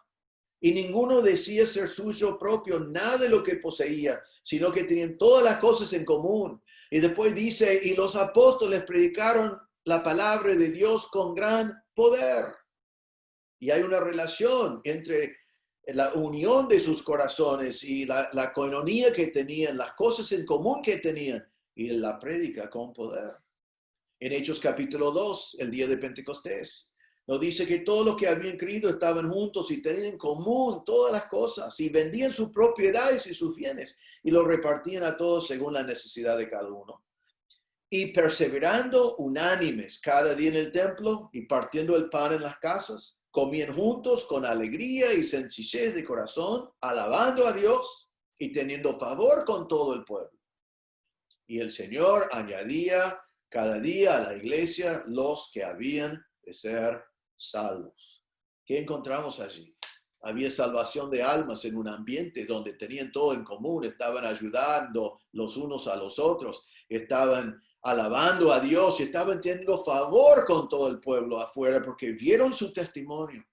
Y ninguno decía ser suyo propio nada de lo que poseía, sino que tenían todas las cosas en común. Y después dice, y los apóstoles predicaron la palabra de Dios con gran poder. Y hay una relación entre la unión de sus corazones y la coinonía que tenían, las cosas en común que tenían, y la prédica con poder. En Hechos capítulo 2, el día de Pentecostés, nos dice que todos los que habían creído estaban juntos y tenían en común todas las cosas y vendían sus propiedades y sus bienes y los repartían a todos según la necesidad de cada uno. Y perseverando unánimes cada día en el templo y partiendo el pan en las casas, comían juntos con alegría y sencillez de corazón, alabando a Dios y teniendo favor con todo el pueblo. Y el Señor añadía cada día a la iglesia los que habían de ser salvos. ¿Qué encontramos allí? Había salvación de almas en un ambiente donde tenían todo en común, estaban ayudando los unos a los otros, estaban alabando a Dios y estaban teniendo favor con todo el pueblo afuera porque vieron su testimonio.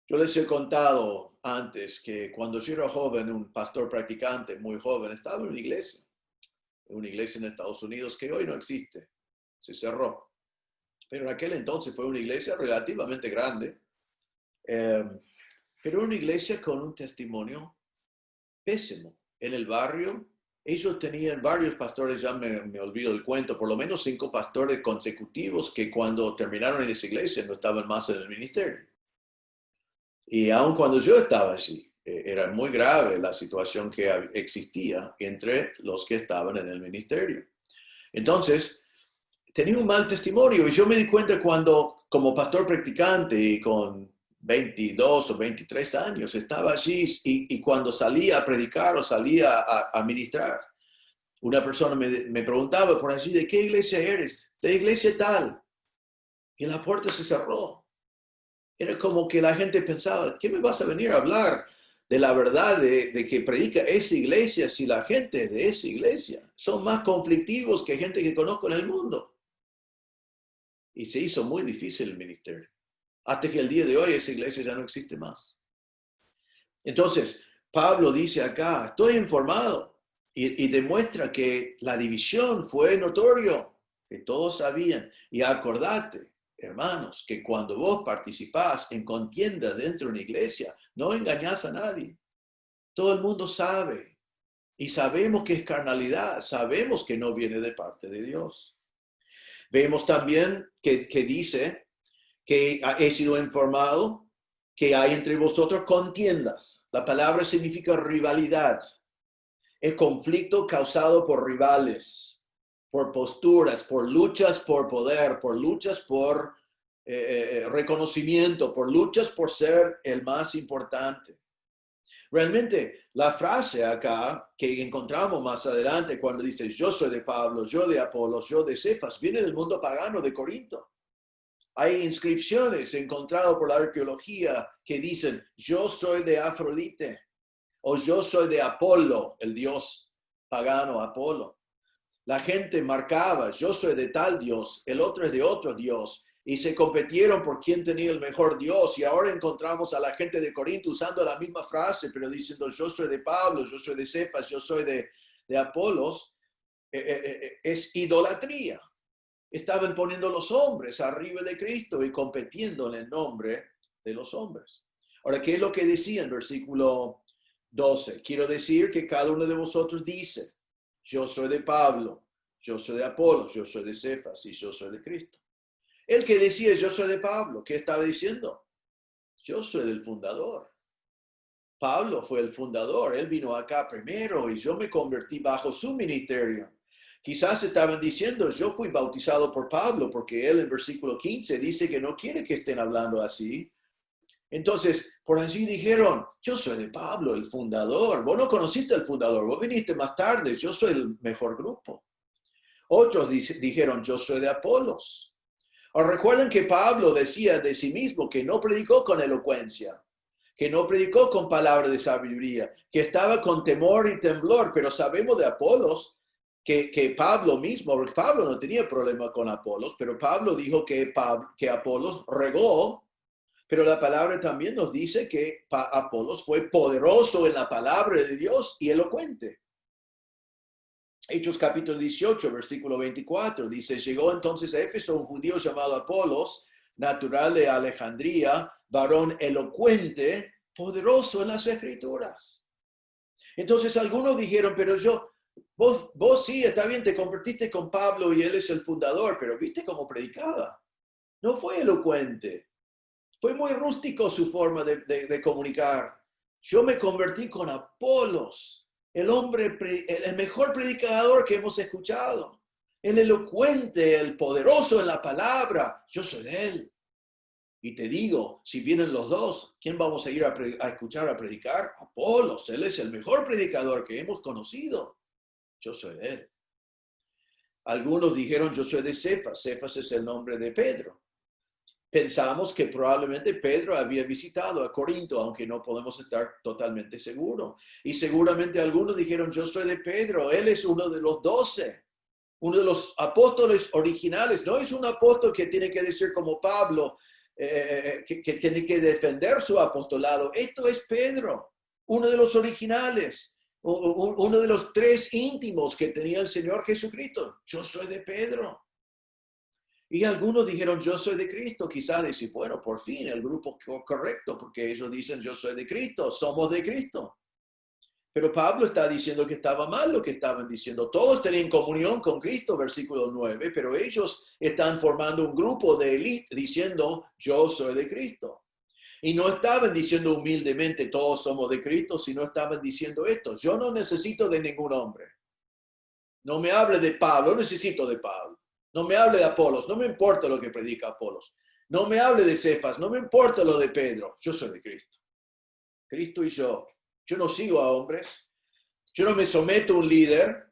Yo les he contado antes que cuando yo era joven, un pastor practicante muy joven, estaba en una iglesia en Estados Unidos que hoy no existe, se cerró. Pero en aquel entonces fue una iglesia relativamente grande, pero una iglesia con un testimonio pésimo. En el barrio, ellos tenían varios pastores, ya me olvido el cuento, por lo menos 5 pastores consecutivos que cuando terminaron en esa iglesia no estaban más en el ministerio. Y aun cuando yo estaba allí, era muy grave la situación que existía entre los que estaban en el ministerio. Entonces, tenía un mal testimonio y yo me di cuenta cuando, como pastor practicante y con 22 o 23 años, estaba allí y cuando salía a predicar o salía a ministrar, una persona me preguntaba por allí, ¿de qué iglesia eres? De iglesia tal. Y la puerta se cerró. Era como que la gente pensaba, ¿qué me vas a venir a hablar de la verdad de que predica esa iglesia si la gente de esa iglesia son más conflictivos que gente que conozco en el mundo? Y se hizo muy difícil el ministerio. Hasta que el día de hoy esa iglesia ya no existe más. Entonces, Pablo dice acá, estoy informado y demuestra que la división fue notorio, que todos sabían. Y acordate, hermanos, que cuando vos participás en contienda dentro de una iglesia, no engañás a nadie. Todo el mundo sabe. Y sabemos que es carnalidad, sabemos que no viene de parte de Dios. Vemos también que dice que he sido informado que hay entre vosotros contiendas. La palabra significa rivalidad. Es conflicto causado por rivales, por posturas, por luchas por poder, por luchas por reconocimiento, por luchas por ser el más importante. Realmente, la frase acá que encontramos más adelante cuando dice yo soy de Pablo, yo de Apolos, yo de Cefas, viene del mundo pagano de Corinto. Hay inscripciones encontradas por la arqueología que dicen, yo soy de Afrodite, o yo soy de Apolo, el dios pagano Apolo. La gente marcaba, yo soy de tal dios, el otro es de otro dios, y se competieron por quién tenía el mejor dios, y ahora encontramos a la gente de Corinto usando la misma frase, pero diciendo, yo soy de Pablo, yo soy de Cefas, yo soy de Apolos. Es idolatría. Estaban poniendo los hombres arriba de Cristo y compitiendo en el nombre de los hombres. Ahora, ¿qué es lo que decía en versículo 12? Quiero decir que cada uno de vosotros dice, yo soy de Pablo, yo soy de Apolos, yo soy de Cefas y yo soy de Cristo. El que decía yo soy de Pablo, ¿qué estaba diciendo? Yo soy del fundador. Pablo fue el fundador, él vino acá primero y yo me convertí bajo su ministerio. Quizás estaban diciendo, yo fui bautizado por Pablo, porque él en versículo 15 dice que no quiere que estén hablando así. Entonces, por allí dijeron, yo soy de Pablo, el fundador. Vos no conociste al fundador, vos viniste más tarde, yo soy el mejor grupo. Otros dijeron, yo soy de Apolos. Ahora recuerden que Pablo decía de sí mismo que no predicó con elocuencia, que no predicó con palabras de sabiduría, que estaba con temor y temblor, pero sabemos de Apolos que Pablo mismo, porque Pablo no tenía problema con Apolos, pero Pablo dijo que Apolos regó, pero la palabra también nos dice que Apolos fue poderoso en la palabra de Dios y elocuente. Hechos capítulo 18, versículo 24, dice, llegó entonces a Éfeso un judío llamado Apolos, natural de Alejandría, varón elocuente, poderoso en las escrituras. Entonces algunos dijeron, pero vos sí, está bien, te convertiste con Pablo y él es el fundador, pero ¿viste cómo predicaba? No fue elocuente. Fue muy rústico su forma de comunicar. Yo me convertí con Apolos, el mejor predicador que hemos escuchado. El elocuente, el poderoso en la palabra. Yo soy de él. Y te digo, si vienen los dos, ¿quién vamos a ir a escuchar a predicar? Apolos, él es el mejor predicador que hemos conocido. Yo soy de él. Algunos dijeron, yo soy de Cefas. Cefas es el nombre de Pedro. Pensamos que probablemente Pedro había visitado a Corinto, aunque no podemos estar totalmente seguros. Y seguramente algunos dijeron, yo soy de Pedro, él es uno de los 12, uno de los apóstoles originales. No es un apóstol que tiene que decir como Pablo, que tiene que defender su apostolado. Esto es Pedro, uno de los originales, uno de los 3 íntimos que tenía el Señor Jesucristo. Yo soy de Pedro. Y algunos dijeron, yo soy de Cristo. Quizás decir, bueno, por fin el grupo correcto, porque ellos dicen, yo soy de Cristo, somos de Cristo. Pero Pablo está diciendo que estaba mal lo que estaban diciendo. Todos tenían comunión con Cristo, versículo 9, pero ellos están formando un grupo de élite diciendo, yo soy de Cristo. Y no estaban diciendo humildemente, todos somos de Cristo, sino estaban diciendo esto, yo no necesito de ningún hombre. No me hable de Pablo, no necesito de Pablo. No me hable de Apolos, no me importa lo que predica Apolos. No me hable de Cefas, no me importa lo de Pedro. Yo soy de Cristo. Cristo y yo. Yo no sigo a hombres. Yo no me someto a un líder.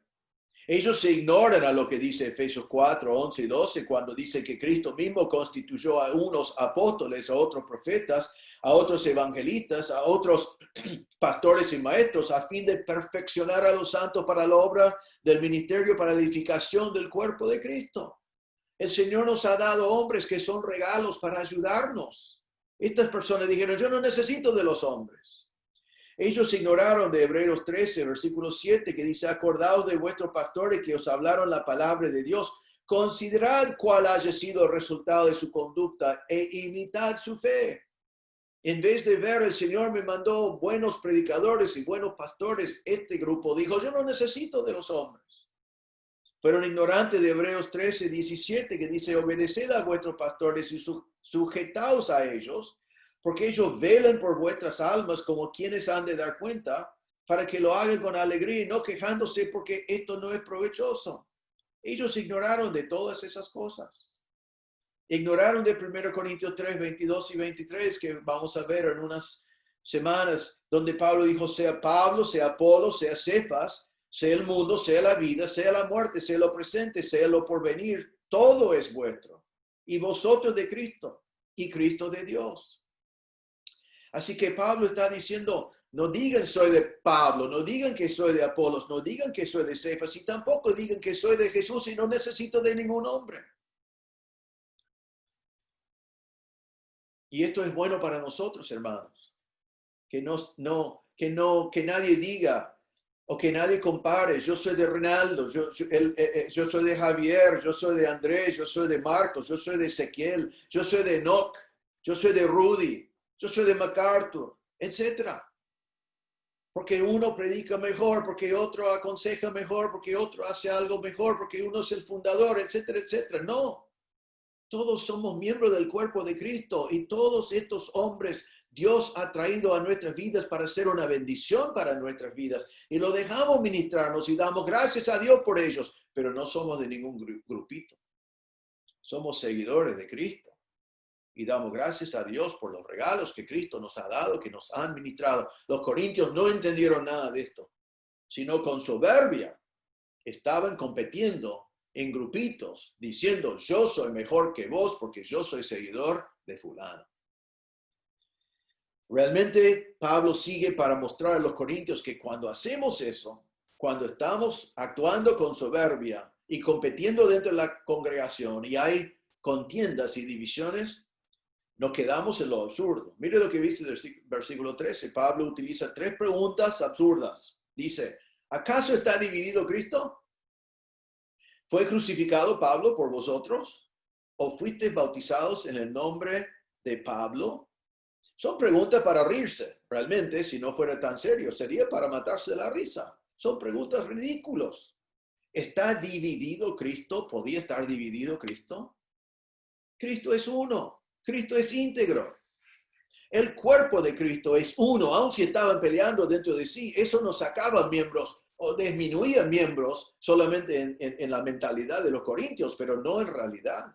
Ellos se ignoran a lo que dice Efesios 4, 11 y 12, cuando dice que Cristo mismo constituyó a unos apóstoles, a otros profetas, a otros evangelistas, a otros pastores y maestros, a fin de perfeccionar a los santos para la obra del ministerio, para la edificación del cuerpo de Cristo. El Señor nos ha dado hombres que son regalos para ayudarnos. Estas personas dijeron, yo no necesito de los hombres. Ellos ignoraron de Hebreos 13, versículo 7, que dice, acordaos de vuestros pastores que os hablaron la palabra de Dios. Considerad cuál haya sido el resultado de su conducta e imitad su fe. En vez de ver, el Señor me mandó buenos predicadores y buenos pastores. Este grupo dijo, yo no necesito de los hombres. Fueron ignorantes de Hebreos 13, 17, que dice, obedeced a vuestros pastores y sujetaos a ellos, porque ellos velan por vuestras almas como quienes han de dar cuenta, para que lo hagan con alegría y no quejándose porque esto no es provechoso. Ellos ignoraron de todas esas cosas. Ignoraron de 1 Corintios 3, 22 y 23, que vamos a ver en unas semanas, donde Pablo dijo, sea Pablo, sea Apolo, sea Cefas, sea el mundo, sea la vida, sea la muerte, sea lo presente, sea lo porvenir, todo es vuestro. y vosotros de Cristo, y Cristo de Dios. Así que Pablo está diciendo, no digan soy de Pablo, no digan que soy de Apolos, no digan que soy de Cefas, y tampoco digan que soy de Jesús y no necesito de ningún hombre. Y esto es bueno para nosotros, hermanos. Que nadie diga o que nadie compare. Yo soy de Reinaldo, yo soy de Javier, yo soy de Andrés, yo soy de Marcos, yo soy de Ezequiel, yo soy de Enoch, yo soy de Rudy, yo soy de MacArthur, etc. Porque uno predica mejor, porque otro aconseja mejor, porque otro hace algo mejor, porque uno es el fundador, etcétera, etcétera. No. Todos somos miembros del cuerpo de Cristo y todos estos hombres Dios ha traído a nuestras vidas para ser una bendición para nuestras vidas. Y lo dejamos ministrarnos y damos gracias a Dios por ellos, pero no somos de ningún grupito. Somos seguidores de Cristo y damos gracias a Dios por los regalos que Cristo nos ha dado, que nos han ministrado. Los corintios no entendieron nada de esto, sino con soberbia estaban compitiendo en grupitos, diciendo, yo soy mejor que vos porque yo soy seguidor de fulano. Realmente Pablo sigue para mostrar a los corintios que cuando hacemos eso, cuando estamos actuando con soberbia y compitiendo dentro de la congregación y hay contiendas y divisiones, nos quedamos en lo absurdo. Mire lo que dice el versículo 13. Pablo utiliza 3 preguntas absurdas. Dice, ¿acaso está dividido Cristo? ¿Fue crucificado Pablo por vosotros? ¿O fuisteis bautizados en el nombre de Pablo? Son preguntas para reírse. Realmente, si no fuera tan serio, sería para matarse de la risa. Son preguntas ridículas. ¿Está dividido Cristo? ¿Podía estar dividido Cristo? Cristo es uno. Cristo es íntegro. El cuerpo de Cristo es uno, aun si estaban peleando dentro de sí. Eso no sacaba miembros o disminuía miembros solamente en la mentalidad de los corintios, pero no en realidad.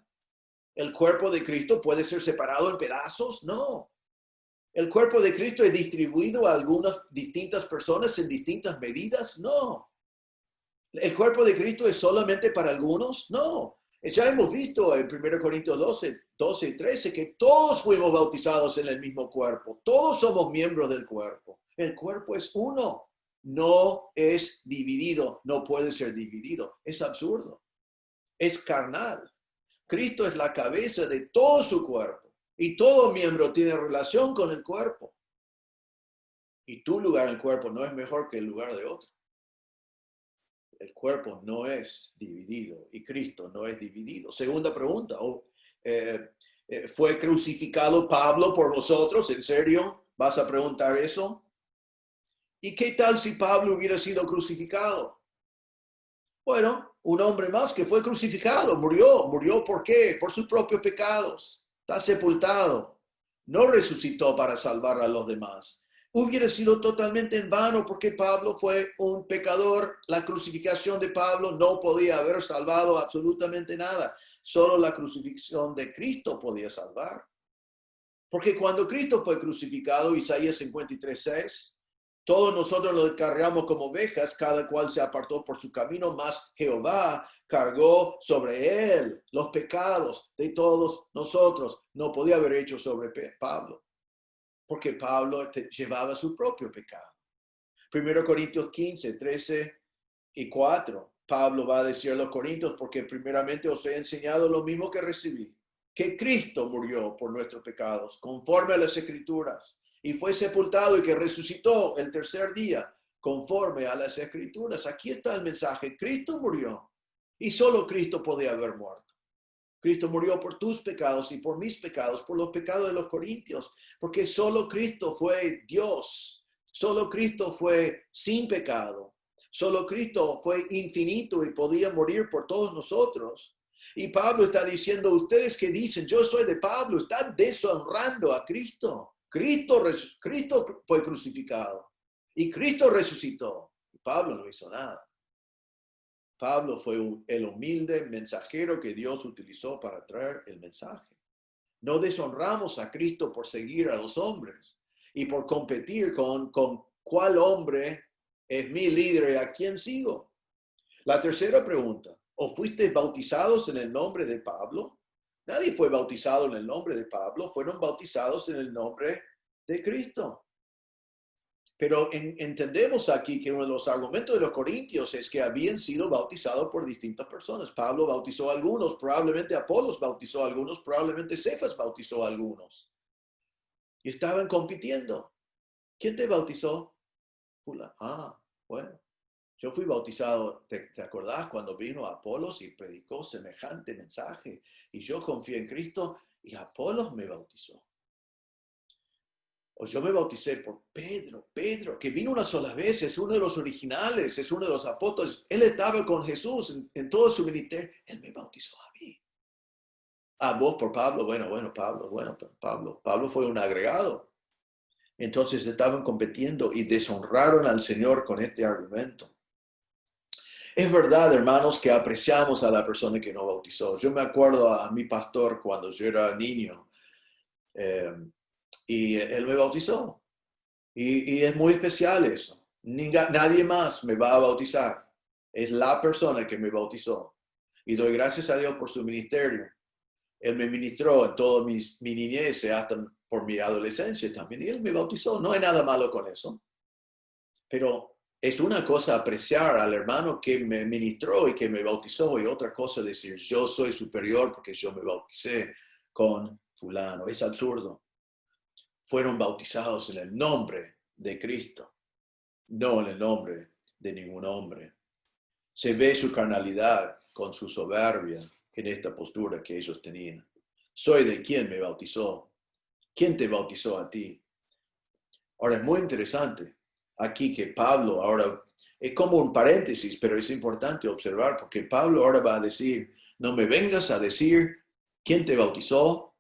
¿El cuerpo de Cristo puede ser separado en pedazos? No. ¿El cuerpo de Cristo es distribuido a algunas distintas personas en distintas medidas? No. ¿El cuerpo de Cristo es solamente para algunos? No. Ya hemos visto en 1 Corintios 12 y 13 que todos fuimos bautizados en el mismo cuerpo. Todos somos miembros del cuerpo. El cuerpo es uno. No es dividido. No puede ser dividido. Es absurdo. Es carnal. Cristo es la cabeza de todo su cuerpo. Y todo miembro tiene relación con el cuerpo. Y tu lugar en el cuerpo no es mejor que el lugar de otro. El cuerpo no es dividido y Cristo no es dividido. Segunda pregunta, ¿fue crucificado Pablo por vosotros? ¿En serio? ¿Vas a preguntar eso? ¿Y qué tal si Pablo hubiera sido crucificado? Bueno, un hombre más que fue crucificado, murió. ¿Murió por qué? Por sus propios pecados. Está sepultado. No resucitó para salvar a los demás. Hubiera sido totalmente en vano porque Pablo fue un pecador. La crucificación de Pablo no podía haber salvado absolutamente nada. Solo la crucifixión de Cristo podía salvar. Porque cuando Cristo fue crucificado, Isaías 53:6, todos nosotros lo cargamos como ovejas, cada cual se apartó por su camino, mas Jehová cargó sobre él los pecados de todos nosotros. No podía haber hecho sobre Pablo, porque Pablo llevaba su propio pecado. 1 Corintios 15, 13 y 4. Pablo va a decir a los corintios, porque primeramente os he enseñado lo mismo que recibí, que Cristo murió por nuestros pecados, conforme a las Escrituras, y fue sepultado y que resucitó el tercer día, conforme a las Escrituras. Aquí está el mensaje. Cristo murió y solo Cristo podía haber muerto. Cristo murió por tus pecados y por mis pecados, por los pecados de los corintios, porque solo Cristo fue Dios, solo Cristo fue sin pecado, solo Cristo fue infinito y podía morir por todos nosotros. Y Pablo está diciendo, ustedes que dicen, yo soy de Pablo, están deshonrando a Cristo. Cristo fue crucificado y Cristo resucitó. Y Pablo no hizo nada. Pablo fue el humilde mensajero que Dios utilizó para traer el mensaje. No deshonramos a Cristo por seguir a los hombres y por competir con cuál hombre es mi líder y a quién sigo. La tercera pregunta, ¿o fuisteis bautizados en el nombre de Pablo? Nadie fue bautizado en el nombre de Pablo, fueron bautizados en el nombre de Cristo. Pero entendemos aquí que uno de los argumentos de los corintios es que habían sido bautizados por distintas personas. Pablo bautizó a algunos, probablemente Apolos bautizó a algunos, probablemente Cefas bautizó a algunos. Y estaban compitiendo. ¿Quién te bautizó? Bueno, yo fui bautizado, ¿te acordás cuando vino Apolos y predicó semejante mensaje? Y yo confié en Cristo y Apolos me bautizó. O yo me bauticé por Pedro, que vino una sola vez, es uno de los originales, es uno de los apóstoles. Él estaba con Jesús en todo su ministerio. Él me bautizó a mí. Vos por Pablo, Pablo fue un agregado. Entonces estaban compitiendo y deshonraron al Señor con este argumento. Es verdad, hermanos, que apreciamos a la persona que nos bautizó. Yo me acuerdo a mi pastor cuando yo era niño. Y él me bautizó. Y es muy especial eso. Nadie más me va a bautizar. Es la persona que me bautizó. Y doy gracias a Dios por su ministerio. Él me ministró en toda mi niñez, hasta por mi adolescencia también. Y él me bautizó. No hay nada malo con eso. Pero es una cosa apreciar al hermano que me ministró y que me bautizó. Y otra cosa decir, yo soy superior porque yo me bauticé con fulano. Es absurdo. Fueron bautizados en el nombre de Cristo, no en el nombre de ningún hombre. Se ve su carnalidad con su soberbia en esta postura que ellos tenían. Soy de quien me bautizó. ¿Quién te bautizó a ti? Ahora es muy interesante aquí que Pablo ahora, es como un paréntesis, pero es importante observar porque Pablo ahora va a decir, no me vengas a decir quién te bautizó,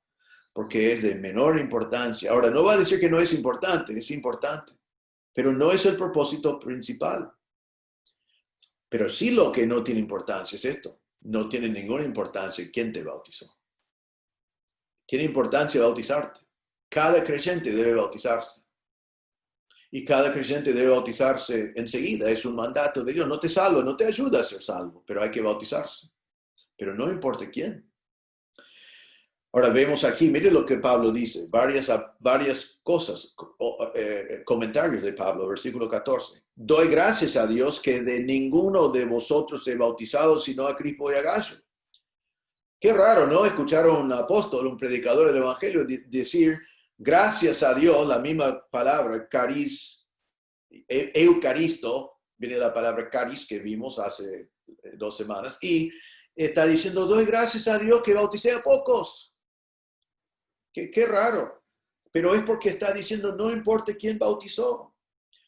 porque es de menor importancia. Ahora, no va a decir que no es importante, pero no es el propósito principal. Pero sí lo que no tiene importancia es esto. No tiene ninguna importancia quién te bautizó. Tiene importancia bautizarte. Cada creyente debe bautizarse. Y cada creyente debe bautizarse enseguida. Es un mandato de Dios. No te salva, no te ayuda a ser salvo, pero hay que bautizarse. Pero no importa quién. Ahora vemos aquí, mire lo que Pablo dice, varias cosas, comentarios de Pablo, versículo 14. Doy gracias a Dios que de ninguno de vosotros he bautizado sino a Crispo y a Gallo. Qué raro, ¿no? Escuchar a un apóstol, un predicador del evangelio decir gracias a Dios, la misma palabra, caris, eucaristo, viene la palabra caris que vimos hace 2 semanas, y está diciendo, doy gracias a Dios que bauticé a pocos. Qué raro, pero es porque está diciendo no importa quién bautizó.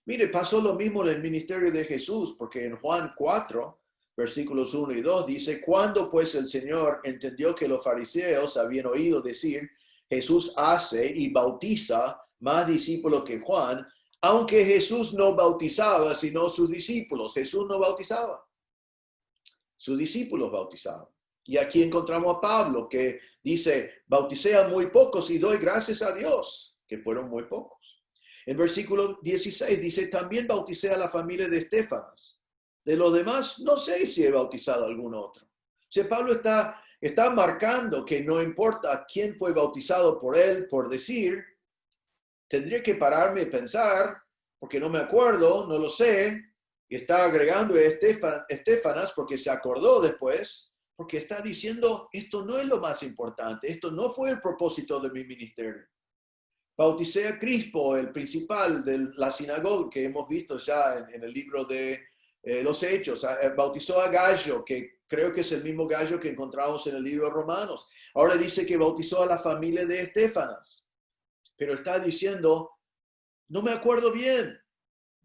Mire, pasó lo mismo en el ministerio de Jesús, porque en Juan 4, versículos 1 y 2 dice, cuando pues el Señor entendió que los fariseos habían oído decir, Jesús hace y bautiza más discípulos que Juan, aunque Jesús no bautizaba, sino sus discípulos. Jesús no bautizaba, sus discípulos bautizaban. Y aquí encontramos a Pablo que dice, bauticé a muy pocos y doy gracias a Dios, que fueron muy pocos. En versículo 16 dice, también bauticé a la familia de Estéfanas. De los demás, no sé si he bautizado a algún otro. O sea, Pablo está marcando que no importa quién fue bautizado por él, por decir, tendría que pararme y pensar, porque no me acuerdo, no lo sé, y está agregando a Estéfanas porque se acordó después, porque está diciendo, esto no es lo más importante, esto no fue el propósito de mi ministerio. Bauticé a Crispo, el principal de la sinagoga que hemos visto ya en el libro de los Hechos. Bautizó a Gallo, que creo que es el mismo Gallo que encontramos en el libro de Romanos. Ahora dice que bautizó a la familia de Estéfanas. Pero está diciendo, no me acuerdo bien,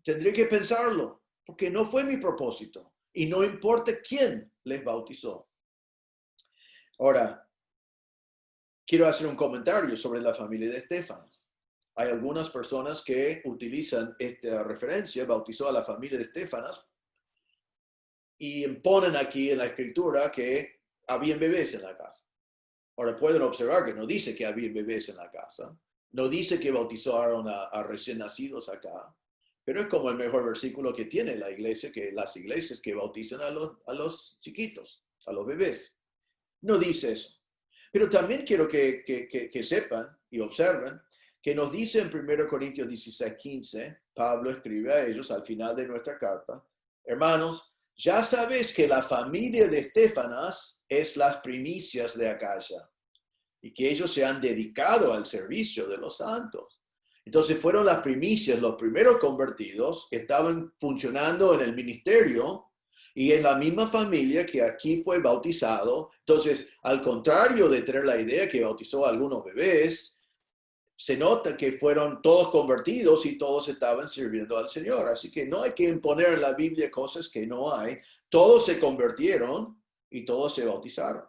tendré que pensarlo, porque no fue mi propósito. Y no importa quién les bautizó. Ahora, quiero hacer un comentario sobre la familia de Estéfanas. Hay algunas personas que utilizan esta referencia, bautizó a la familia de Estéfanas, y imponen aquí en la escritura que habían bebés en la casa. Ahora pueden observar que no dice que había bebés en la casa, no dice que bautizaron a recién nacidos acá, pero es como el mejor versículo que tiene la iglesia, que las iglesias que bautizan a los chiquitos, a los bebés. No dice eso. Pero también quiero que sepan y observen que nos dice en 1 Corintios 16:15, Pablo escribe a ellos al final de nuestra carta: hermanos, ya sabéis que la familia de Estefanas es las primicias de Acaya y que ellos se han dedicado al servicio de los santos. Entonces fueron las primicias, los primeros convertidos, estaban funcionando en el ministerio y es la misma familia que aquí fue bautizado. Entonces, al contrario de tener la idea que bautizó a algunos bebés, se nota que fueron todos convertidos y todos estaban sirviendo al Señor. Así que no hay que imponer en la Biblia cosas que no hay. Todos se convirtieron y todos se bautizaron.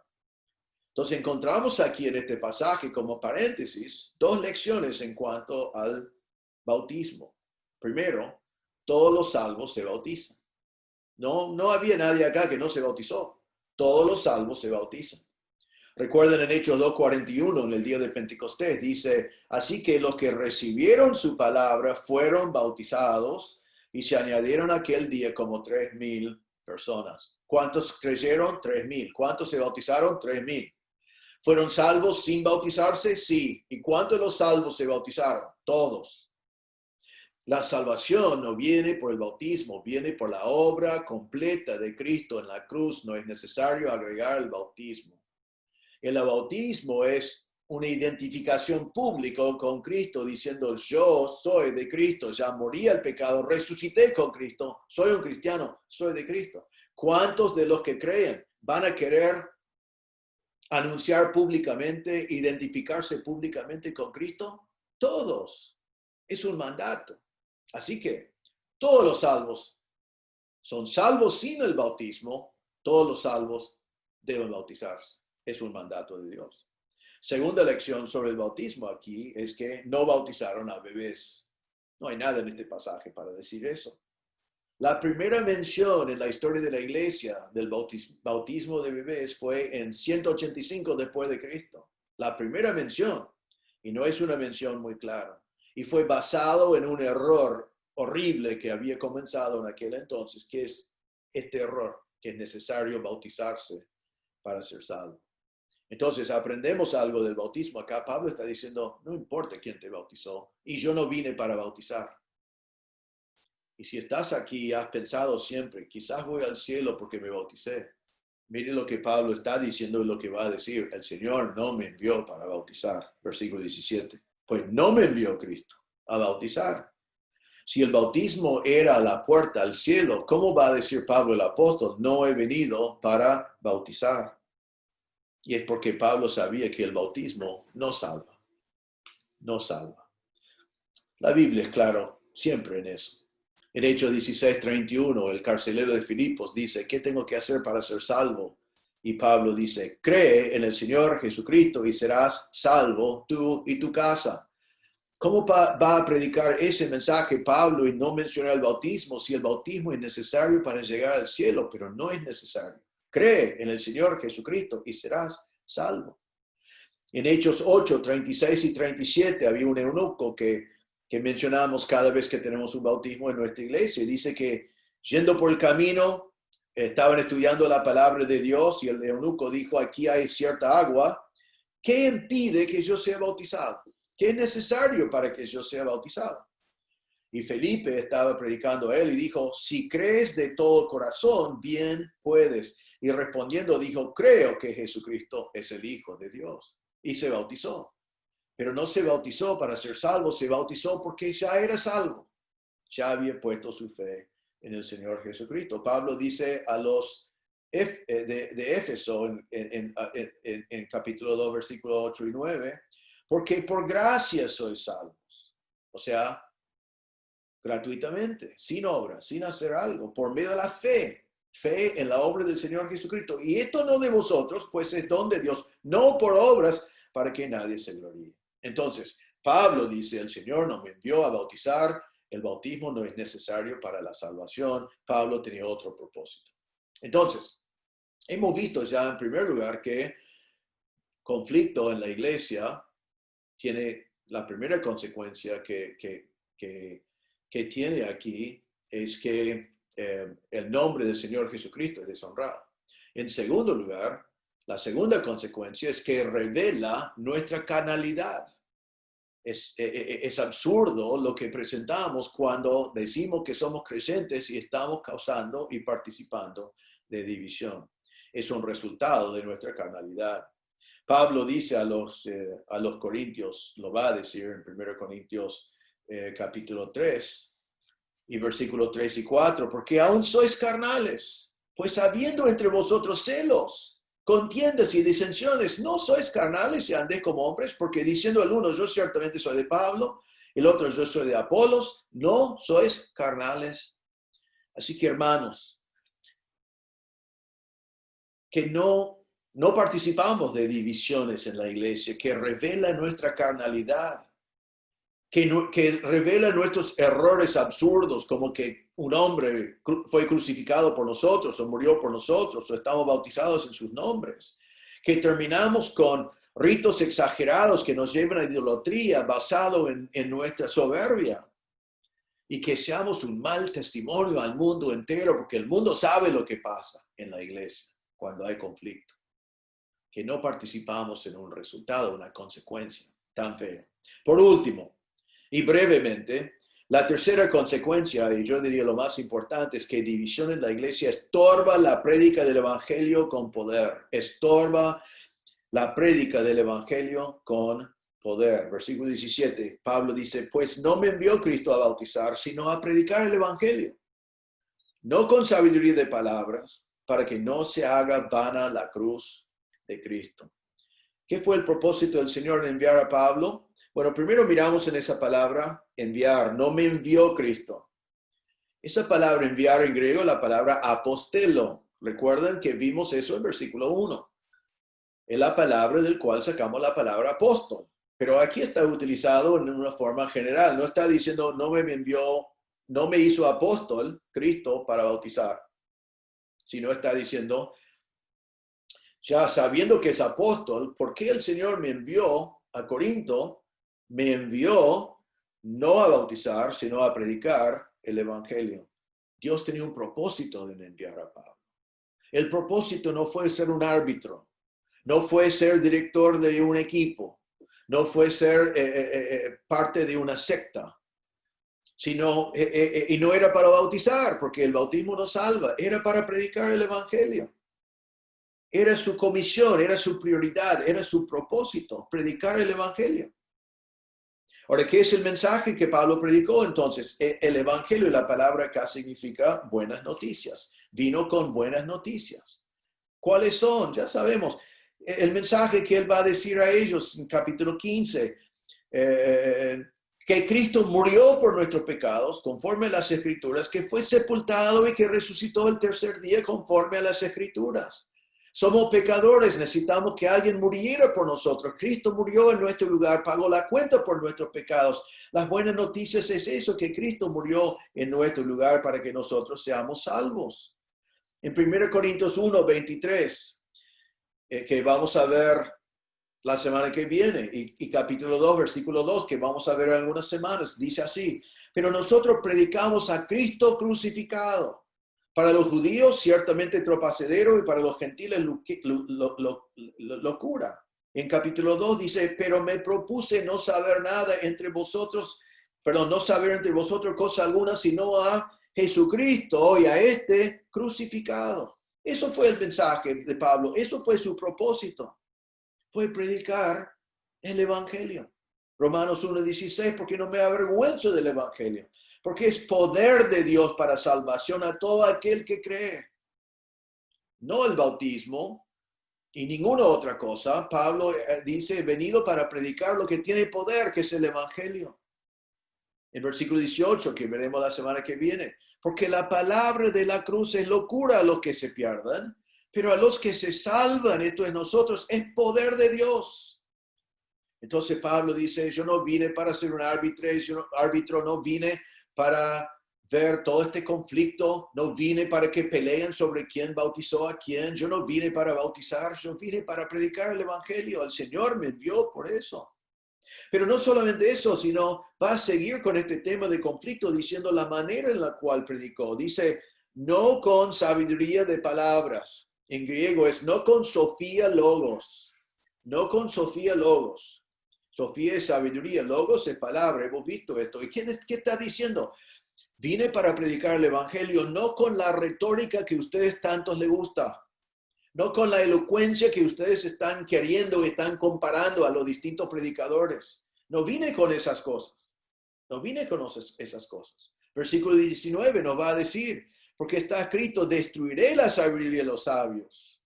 Entonces encontramos aquí en este pasaje, como paréntesis, dos lecciones en cuanto al bautismo. Primero, todos los salvos se bautizan. No había nadie acá que no se bautizó. Todos los salvos se bautizan. Recuerden en Hechos 2:41, en el día de Pentecostés, dice: así que los que recibieron su palabra fueron bautizados y se añadieron aquel día como 3,000 personas. ¿Cuántos creyeron? 3,000. ¿Cuántos se bautizaron? 3,000. ¿Fueron salvos sin bautizarse? Sí. ¿Y cuántos de los salvos se bautizaron? Todos. La salvación no viene por el bautismo, viene por la obra completa de Cristo en la cruz. No es necesario agregar el bautismo. El bautismo es una identificación pública con Cristo, diciendo: yo soy de Cristo, ya morí al pecado, resucité con Cristo, soy un cristiano, soy de Cristo. ¿Cuántos de los que creen van a querer anunciar públicamente, identificarse públicamente con Cristo? Todos. Es un mandato. Así que todos los salvos son salvos sin el bautismo, todos los salvos deben bautizarse. Es un mandato de Dios. Segunda lección sobre el bautismo aquí es que no bautizaron a bebés. No hay nada en este pasaje para decir eso. La primera mención en la historia de la iglesia del bautismo de bebés fue en 185 después de Cristo. La primera mención, y no es una mención muy clara, y fue basado en un error horrible que había comenzado en aquel entonces, que es este error, que es necesario bautizarse para ser salvo. Entonces aprendemos algo del bautismo. Acá Pablo está diciendo: no importa quién te bautizó, y yo no vine para bautizar. Y si estás aquí y has pensado siempre: quizás voy al cielo porque me bauticé, mire lo que Pablo está diciendo y lo que va a decir: el Señor no me envió para bautizar. Versículo 17. Pues no me envió Cristo a bautizar. Si el bautismo era la puerta al cielo, ¿cómo va a decir Pablo el apóstol: no he venido para bautizar? Y es porque Pablo sabía que el bautismo no salva. No salva. La Biblia es claro siempre en eso. En Hechos 16:31, el carcelero de Filipos dice: ¿qué tengo que hacer para ser salvo? Y Pablo dice: cree en el Señor Jesucristo y serás salvo tú y tu casa. ¿Cómo va a predicar ese mensaje Pablo y no mencionar el bautismo si el bautismo es necesario para llegar al cielo, pero no es necesario? Cree en el Señor Jesucristo y serás salvo. En Hechos 8:36 y 37 había un eunuco que mencionamos cada vez que tenemos un bautismo en nuestra iglesia. Dice que yendo por el camino estaban estudiando la palabra de Dios y el eunuco dijo: aquí hay cierta agua. ¿Qué impide que yo sea bautizado? ¿Qué es necesario para que yo sea bautizado? Y Felipe estaba predicando a él y dijo: si crees de todo corazón, bien puedes. Y respondiendo dijo: creo que Jesucristo es el Hijo de Dios. Y se bautizó. Pero no se bautizó para ser salvo, se bautizó porque ya era salvo. Ya había puesto su fe en el Señor Jesucristo. Pablo dice a los de Éfeso en capítulo 2, versículos 8 y 9, porque por gracia sois salvos. O sea, gratuitamente, sin obra, sin hacer algo, por medio de la fe. Fe en la obra del Señor Jesucristo. Y esto no de vosotros, pues es don de Dios, no por obras, para que nadie se gloríe. Entonces, Pablo dice: el Señor nos envió a bautizar, el bautismo no es necesario para la salvación. Pablo tenía otro propósito. Entonces, hemos visto ya en primer lugar que conflicto en la iglesia tiene la primera consecuencia que tiene aquí es que el nombre del Señor Jesucristo es deshonrado. En segundo lugar, La segunda consecuencia es que revela nuestra carnalidad. Es absurdo lo que presentamos cuando decimos que somos creyentes y estamos causando y participando de división. Es un resultado de nuestra carnalidad. Pablo dice a los corintios, lo va a decir en 1 Corintios capítulo 3 y versículos 3 y 4, porque aún sois carnales, pues habiendo entre vosotros celos, contiendas y disensiones, no sois carnales y andéis como hombres, porque diciendo el uno, yo ciertamente soy de Pablo, el otro, yo soy de Apolos, no sois carnales. Así que, hermanos, que no participamos de divisiones en la iglesia, que revela nuestra carnalidad, que revela nuestros errores absurdos, como que un hombre fue crucificado por nosotros, o murió por nosotros, o estamos bautizados en sus nombres. Que terminamos con ritos exagerados que nos llevan a idolatría basado en nuestra soberbia. Y que seamos un mal testimonio al mundo entero, porque el mundo sabe lo que pasa en la iglesia cuando hay conflicto. Que no participamos en un resultado, una consecuencia tan fea. Por último, y brevemente, la tercera consecuencia, y yo diría lo más importante, es que división en la iglesia estorba la prédica del evangelio con poder. Estorba la prédica del evangelio con poder. Versículo 17, Pablo dice, pues no me envió Cristo a bautizar, sino a predicar el evangelio. No con sabiduría de palabras, para que no se haga vana la cruz de Cristo. ¿Qué fue el propósito del Señor en enviar a Pablo? Bueno, primero miramos en esa palabra enviar. No me envió Cristo. Esa palabra enviar en griego, la palabra apostelo. Recuerden que vimos eso en versículo 1. Es la palabra del cual sacamos la palabra apóstol. Pero aquí está utilizado en una forma general. No está diciendo no me envió, no me hizo apóstol Cristo para bautizar. Sino está diciendo, ya sabiendo que es apóstol, ¿por qué el Señor me envió a Corinto? Me envió no a bautizar, sino a predicar el evangelio. Dios tenía un propósito de enviar a Pablo. El propósito no fue ser un árbitro, no fue ser director de un equipo, no fue ser parte de una secta, sino, y no era para bautizar, porque el bautismo no salva, era para predicar el evangelio. Era su comisión, era su prioridad, era su propósito, predicar el evangelio. Ahora, ¿qué es el mensaje que Pablo predicó entonces? El evangelio, la palabra acá significa buenas noticias. Vino con buenas noticias. ¿Cuáles son? Ya sabemos. El mensaje que él va a decir a ellos en capítulo 15, que Cristo murió por nuestros pecados, conforme a las Escrituras, que fue sepultado y que resucitó el tercer día, conforme a las Escrituras. Somos pecadores, necesitamos que alguien muriera por nosotros. Cristo murió en nuestro lugar, pagó la cuenta por nuestros pecados. Las buenas noticias es eso, que Cristo murió en nuestro lugar para que nosotros seamos salvos. En 1 Corintios 1, 23, que vamos a ver la semana que viene, y capítulo 2, versículo 2, que vamos a ver en algunas semanas, dice así, pero nosotros predicamos a Cristo crucificado. Para los judíos, ciertamente tropacedero, y para los gentiles, locura. En capítulo 2 dice, pero me propuse no saber entre vosotros cosa alguna, sino a Jesucristo y a este crucificado. Eso fue el mensaje de Pablo, eso fue su propósito. Fue predicar el evangelio. Romanos 1:16, porque no me avergüenzo del evangelio, porque es poder de Dios para salvación a todo aquel que cree. No el bautismo y ninguna otra cosa. Pablo dice, he venido para predicar lo que tiene poder, que es el evangelio. El versículo 18, que veremos la semana que viene, porque la palabra de la cruz es locura a los que se pierdan, pero a los que se salvan, esto es nosotros, es poder de Dios. Entonces Pablo dice, yo no vine para ser un árbitro, no vine para ver todo este conflicto, no vine para que peleen sobre quién bautizó a quién, yo no vine para bautizar, yo vine para predicar el evangelio, el Señor me envió por eso. Pero no solamente eso, sino va a seguir con este tema de conflicto diciendo la manera en la cual predicó. Dice, no con sabiduría de palabras. en griego es no con Sofía Logos, no con Sofía Logos. Sofía es sabiduría, Logos es palabra, hemos visto esto. ¿Y qué está diciendo? Vine para predicar el evangelio no con la retórica que a ustedes tantos les gusta, no con la elocuencia que ustedes están queriendo y están comparando a los distintos predicadores. No vine con esas cosas. No vine con esas cosas. Versículo 19 nos va a decir, porque está escrito, destruiré la sabiduría de los sabios.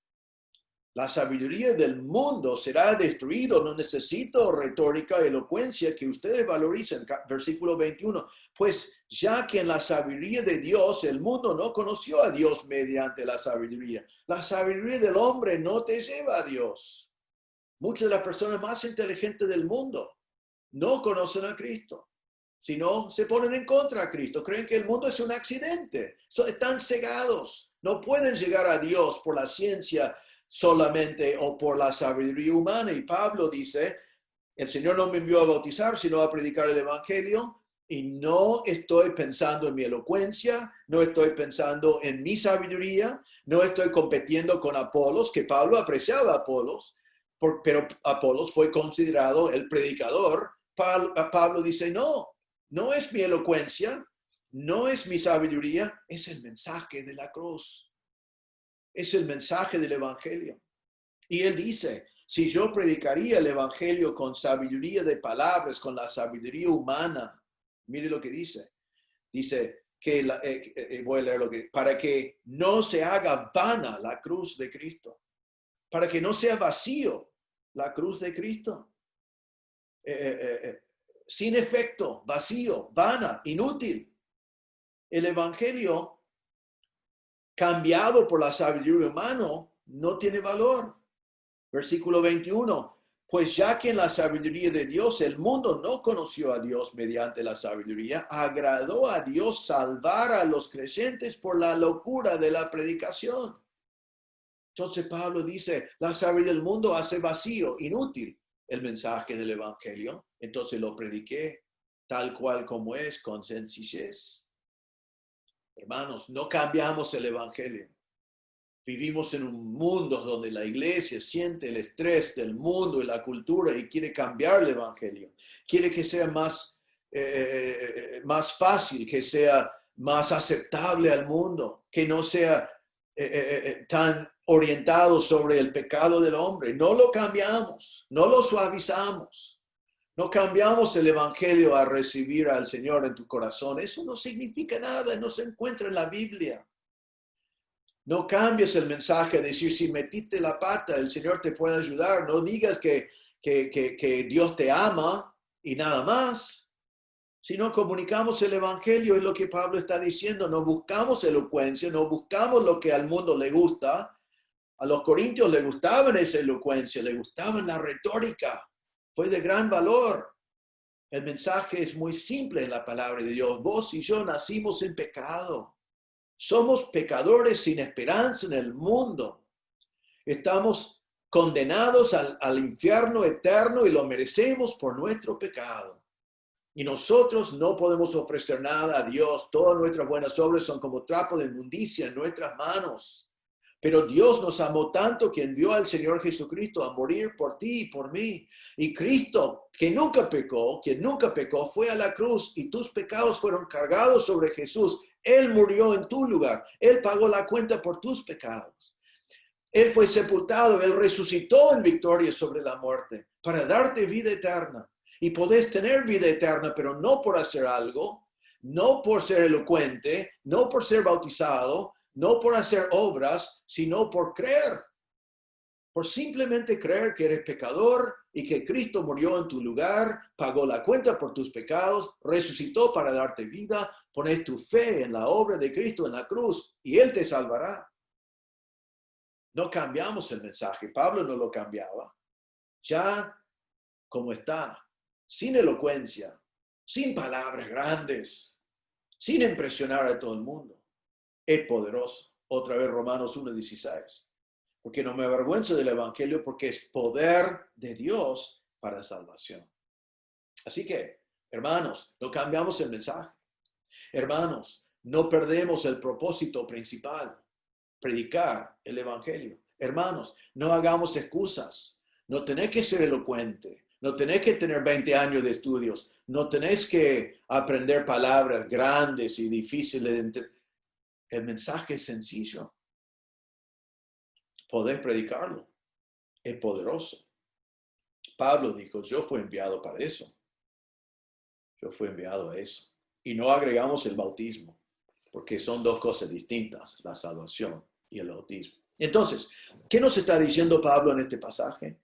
La sabiduría del mundo será destruido. No necesito retórica, elocuencia que ustedes valoricen. Versículo 21. Pues ya que en la sabiduría de Dios el mundo no conoció a Dios mediante la sabiduría. La sabiduría del hombre no te lleva a Dios. Muchas de las personas más inteligentes del mundo no conocen a Cristo, sino se ponen en contra de Cristo. Creen que el mundo es un accidente. Están cegados. No pueden llegar a Dios por la ciencia solamente o por la sabiduría humana. Y Pablo dice, el Señor no me envió a bautizar, sino a predicar el evangelio. Y no estoy pensando en mi elocuencia, no estoy pensando en mi sabiduría, no estoy compitiendo con Apolos, que Pablo apreciaba a Apolos, pero Apolos fue considerado el predicador. Pablo dice, no es mi elocuencia, no es mi sabiduría, es el mensaje de la cruz. Es el mensaje del evangelio. Y él dice, si yo predicaría el evangelio con sabiduría de palabras, con la sabiduría humana, mire lo que dice. Dice que, voy a leer lo que, para que no se haga vana la cruz de Cristo, para que no sea vacío la cruz de Cristo. Sin efecto, vacío, vana, inútil. El evangelio cambiado por la sabiduría humana no tiene valor. Versículo 21. Pues ya que en la sabiduría de Dios el mundo no conoció a Dios mediante la sabiduría, agradó a Dios salvar a los creyentes por la locura de la predicación. Entonces Pablo dice, la sabiduría del mundo hace vacío, inútil el mensaje del evangelio. Entonces lo prediqué tal cual como es, con sencillez. Hermanos, no cambiamos el evangelio. Vivimos en un mundo donde la iglesia siente el estrés del mundo y la cultura y quiere cambiar el evangelio. Quiere que sea más fácil, que sea más aceptable al mundo, que no sea tan orientado sobre el pecado del hombre. No lo cambiamos, no lo suavizamos. No cambiamos el evangelio a recibir al Señor en tu corazón. Eso no significa nada, no se encuentra en la Biblia. No cambies el mensaje, decir, si metiste la pata, el Señor te puede ayudar. No digas que Dios te ama y nada más. Si no comunicamos el evangelio, es lo que Pablo está diciendo. No buscamos elocuencia, no buscamos lo que al mundo le gusta. A los corintios le gustaban esa elocuencia, le gustaban la retórica. Fue de gran valor. El mensaje es muy simple en la palabra de Dios. Vos y yo nacimos en pecado. Somos pecadores sin esperanza en el mundo. Estamos condenados al infierno eterno y lo merecemos por nuestro pecado. Y nosotros no podemos ofrecer nada a Dios. Todas nuestras buenas obras son como trapo de inmundicia en nuestras manos. Pero Dios nos amó tanto que envió al Señor Jesucristo a morir por ti y por mí. Y Cristo, quien nunca pecó, fue a la cruz y tus pecados fueron cargados sobre Jesús. Él murió en tu lugar. Él pagó la cuenta por tus pecados. Él fue sepultado, Él resucitó en victoria sobre la muerte para darte vida eterna. Y podés tener vida eterna, pero no por hacer algo, no por ser elocuente, no por ser bautizado, no por hacer obras, sino por creer. Por simplemente creer que eres pecador y que Cristo murió en tu lugar, pagó la cuenta por tus pecados, resucitó para darte vida. Pones tu fe en la obra de Cristo en la cruz y Él te salvará. No cambiamos el mensaje. Pablo no lo cambiaba. Ya como está, sin elocuencia, sin palabras grandes, sin impresionar a todo el mundo. Es poderoso. Otra vez Romanos 1:16. Porque no me avergüenzo del evangelio porque es poder de Dios para salvación. Así que, hermanos, no cambiamos el mensaje. Hermanos, no perdemos el propósito principal. predicar el evangelio. Hermanos, no hagamos excusas. No tenés que ser elocuente. No tenés que tener 20 años de estudios. No tenés que aprender palabras grandes y difíciles de entender. El mensaje es sencillo. Podés predicarlo. Es poderoso. Pablo dijo, yo fui enviado para eso. Yo fui enviado a eso. Y no agregamos el bautismo, porque son dos cosas distintas, la salvación y el bautismo. Entonces, ¿qué nos está diciendo Pablo en este pasaje?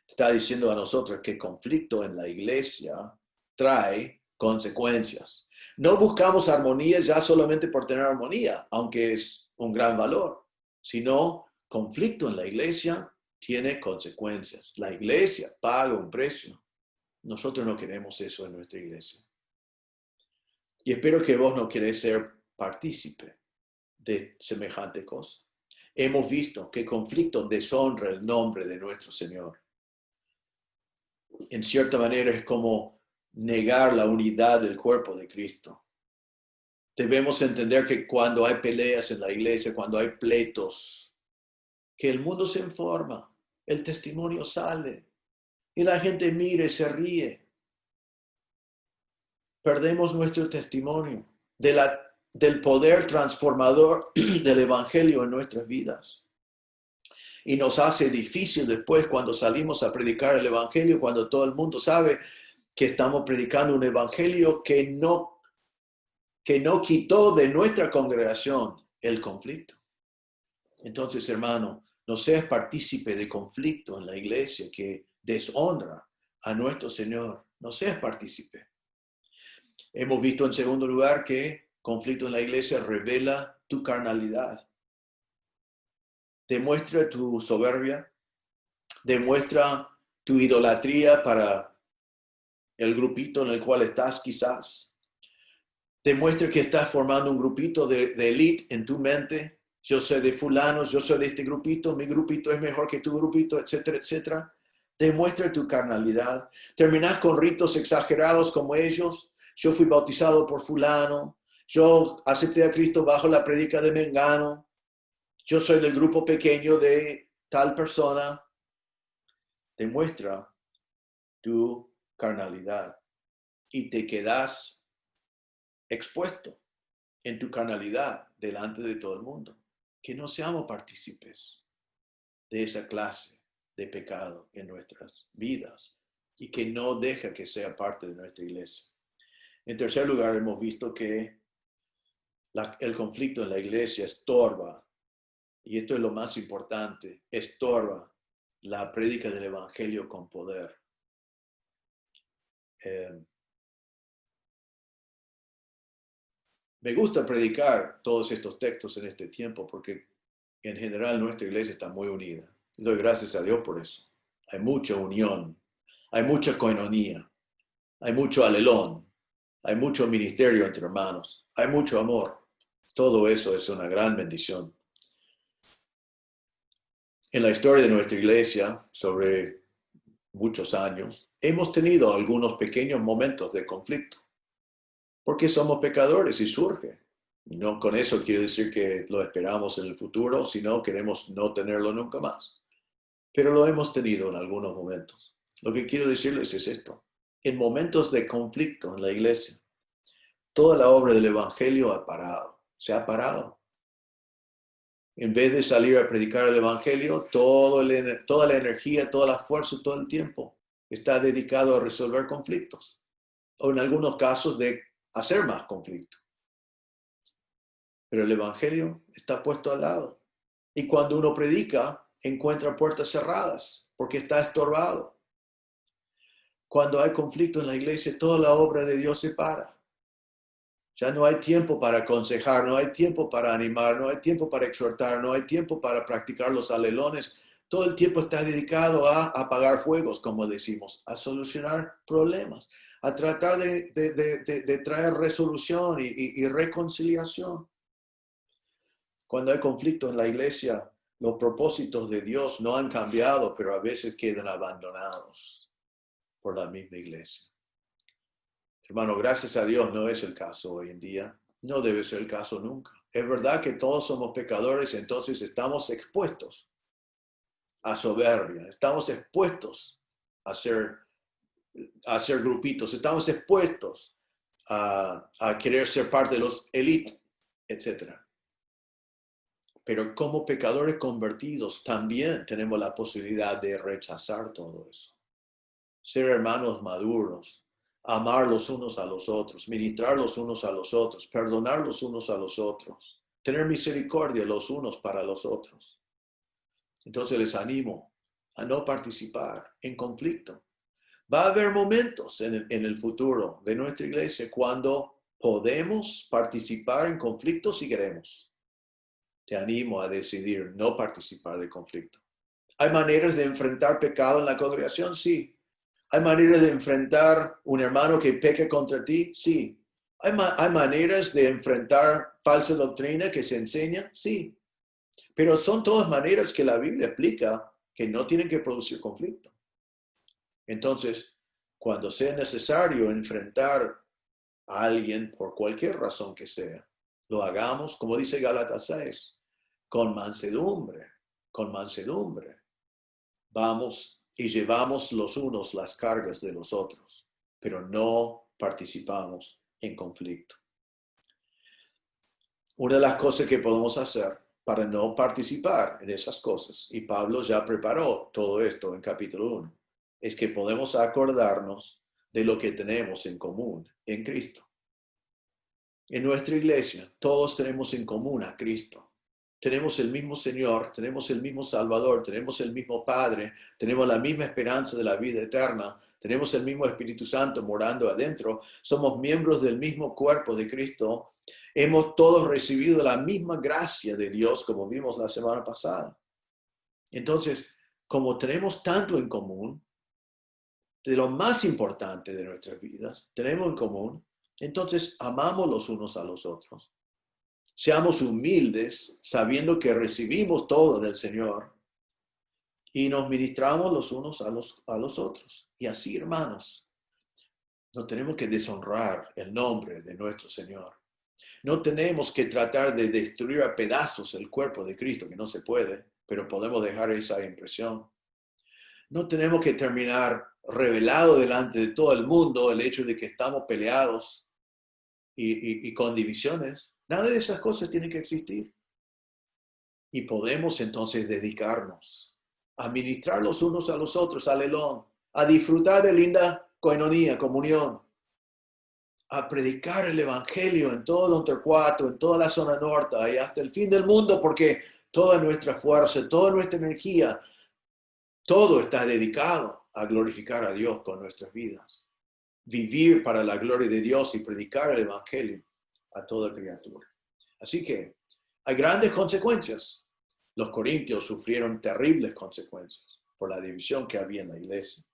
Está diciendo a nosotros que el conflicto en la iglesia trae consecuencias. No buscamos armonía ya solamente por tener armonía, aunque es un gran valor, sino conflicto en la iglesia tiene consecuencias. La iglesia paga un precio. Nosotros no queremos eso en nuestra iglesia. Y espero que vos no querés ser partícipe de semejante cosa. Hemos visto que conflicto deshonra el nombre de nuestro Señor. En cierta manera es como negar la unidad del cuerpo de Cristo. Debemos entender que cuando hay peleas en la iglesia, cuando hay pleitos, que el mundo se informa, el testimonio sale y la gente mira y se ríe. Perdemos nuestro testimonio del poder transformador del evangelio en nuestras vidas. Y nos hace difícil después cuando salimos a predicar el evangelio, cuando todo el mundo sabe que estamos predicando un evangelio que no quitó de nuestra congregación el conflicto. Entonces, hermano, no seas partícipe de conflicto en la iglesia que deshonra a nuestro Señor. No seas partícipe. Hemos visto en segundo lugar que conflicto en la iglesia revela tu carnalidad. Demuestra tu soberbia, demuestra tu idolatría para el grupito en el cual estás quizás. Demuestra que estás formando un grupito de élite en tu mente. Yo soy de fulanos, yo soy de este grupito, mi grupito es mejor que tu grupito, etcétera, etcétera. Demuestra tu carnalidad. Terminas con ritos exagerados como ellos. Yo fui bautizado por fulano. Yo acepté a Cristo bajo la predica de Mengano. Yo soy del grupo pequeño de tal persona. Demuestra tu carnalidad y te quedas expuesto en tu carnalidad delante de todo el mundo. Que no seamos partícipes de esa clase de pecado en nuestras vidas y que no deja que sea parte de nuestra iglesia. En tercer lugar, hemos visto que el conflicto en la iglesia estorba, y esto es lo más importante, estorba la prédica del evangelio con poder. Me gusta predicar todos estos textos en este tiempo porque en general nuestra iglesia está muy unida. Doy gracias a Dios por eso. Hay mucha unión, hay mucha coinonía, hay mucho alelón, hay mucho ministerio entre hermanos, hay mucho amor. Todo eso es una gran bendición. En la historia de nuestra iglesia, sobre muchos años, hemos tenido algunos pequeños momentos de conflicto, porque somos pecadores y surge. No con eso quiero decir que lo esperamos en el futuro, sino queremos no tenerlo nunca más. Pero lo hemos tenido en algunos momentos. Lo que quiero decirles es esto. En momentos de conflicto en la iglesia, toda la obra del evangelio ha parado, se ha parado. En vez de salir a predicar el evangelio, toda la energía, toda la fuerza, todo el tiempo está dedicado a resolver conflictos. O en algunos casos de hacer más conflicto. Pero el evangelio está puesto al lado. Y cuando uno predica, encuentra puertas cerradas porque está estorbado. Cuando hay conflicto en la iglesia, toda la obra de Dios se para. Ya no hay tiempo para aconsejar, no hay tiempo para animar, no hay tiempo para exhortar, no hay tiempo para practicar los alelones. Todo el tiempo está dedicado a apagar fuegos, como decimos, a solucionar problemas, a tratar de traer resolución y reconciliación. Cuando hay conflicto en la iglesia, los propósitos de Dios no han cambiado, pero a veces quedan abandonados por la misma iglesia. Hermano, gracias a Dios no es el caso hoy en día. No debe ser el caso nunca. Es verdad que todos somos pecadores, entonces estamos expuestos a soberbia, estamos expuestos a hacer grupitos, estamos expuestos a querer ser parte de los élites, etc. Pero como pecadores convertidos también tenemos la posibilidad de rechazar todo eso. Ser hermanos maduros, amar los unos a los otros, ministrar los unos a los otros, perdonar los unos a los otros, tener misericordia los unos para los otros. Entonces les animo a no participar en conflicto. Va a haber momentos en el futuro de nuestra iglesia cuando podemos participar en conflicto si queremos. Te animo a decidir no participar de conflicto. ¿Hay maneras de enfrentar pecado en la congregación? Sí. ¿Hay maneras de enfrentar un hermano que peque contra ti? Sí. ¿Hay maneras de enfrentar falsa doctrina que se enseña? Sí. Pero son todas maneras que la Biblia explica que no tienen que producir conflicto. Entonces, cuando sea necesario enfrentar a alguien por cualquier razón que sea, lo hagamos, como dice Gálatas 6, con mansedumbre, con mansedumbre. Vamos y llevamos los unos las cargas de los otros, pero no participamos en conflicto. Una de las cosas que podemos hacer para no participar en esas cosas, y Pablo ya preparó todo esto en capítulo 1, es que podemos acordarnos de lo que tenemos en común en Cristo. En nuestra iglesia, todos tenemos en común a Cristo. Tenemos el mismo Señor, tenemos el mismo Salvador, tenemos el mismo Padre, tenemos la misma esperanza de la vida eterna, tenemos el mismo Espíritu Santo morando adentro, somos miembros del mismo cuerpo de Cristo, hemos todos recibido la misma gracia de Dios como vimos la semana pasada. Entonces, como tenemos tanto en común, de lo más importante de nuestras vidas, tenemos en común, entonces amamos los unos a los otros. Seamos humildes, sabiendo que recibimos todo del Señor y nos ministramos los unos a los otros. Y así, hermanos, no tenemos que deshonrar el nombre de nuestro Señor. No tenemos que tratar de destruir a pedazos el cuerpo de Cristo, que no se puede, pero podemos dejar esa impresión. No tenemos que terminar revelado delante de todo el mundo el hecho de que estamos peleados y con divisiones. Nada de esas cosas tiene que existir. Y podemos entonces dedicarnos a ministrar los unos a los otros, alelón, a disfrutar de linda coinonía, comunión, a predicar el evangelio en todo Don Torcuato, en toda la zona norte y hasta el fin del mundo, porque toda nuestra fuerza, toda nuestra energía, todo está dedicado a glorificar a Dios con nuestras vidas. Vivir para la gloria de Dios y predicar el evangelio a toda criatura. Así que hay grandes consecuencias. Los corintios sufrieron terribles consecuencias por la división que había en la iglesia.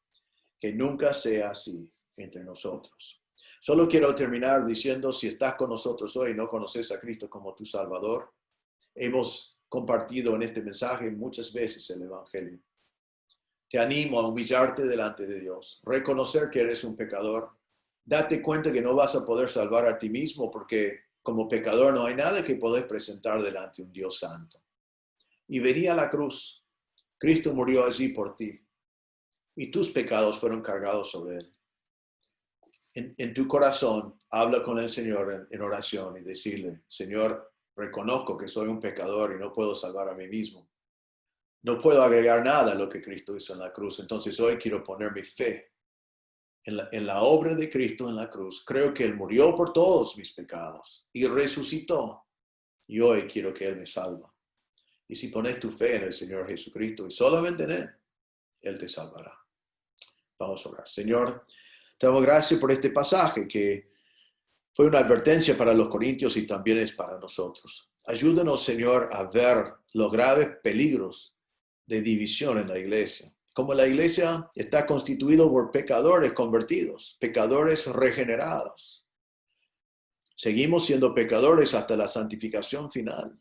Que nunca sea así entre nosotros. Solo quiero terminar diciendo, si estás con nosotros hoy y no conoces a Cristo como tu Salvador, hemos compartido en este mensaje muchas veces el evangelio. Te animo a humillarte delante de Dios, reconocer que eres un pecador, date cuenta que no vas a poder salvar a ti mismo porque como pecador no hay nada que podés presentar delante de un Dios santo. Y venía a la cruz. Cristo murió allí por ti y tus pecados fueron cargados sobre él. En tu corazón, habla con el Señor en oración y decirle, Señor, reconozco que soy un pecador y no puedo salvar a mí mismo. No puedo agregar nada a lo que Cristo hizo en la cruz. Entonces hoy quiero poner mi fe en la obra de Cristo en la cruz. Creo que Él murió por todos mis pecados y resucitó. Y hoy quiero que Él me salva. Y si pones tu fe en el Señor Jesucristo y solamente en Él, Él te salvará. Vamos a orar. Señor, te damos gracias por este pasaje que fue una advertencia para los corintios y también es para nosotros. Ayúdanos, Señor, a ver los graves peligros de división en la iglesia. Como la iglesia está constituida por pecadores convertidos, pecadores regenerados. Seguimos siendo pecadores hasta la santificación final.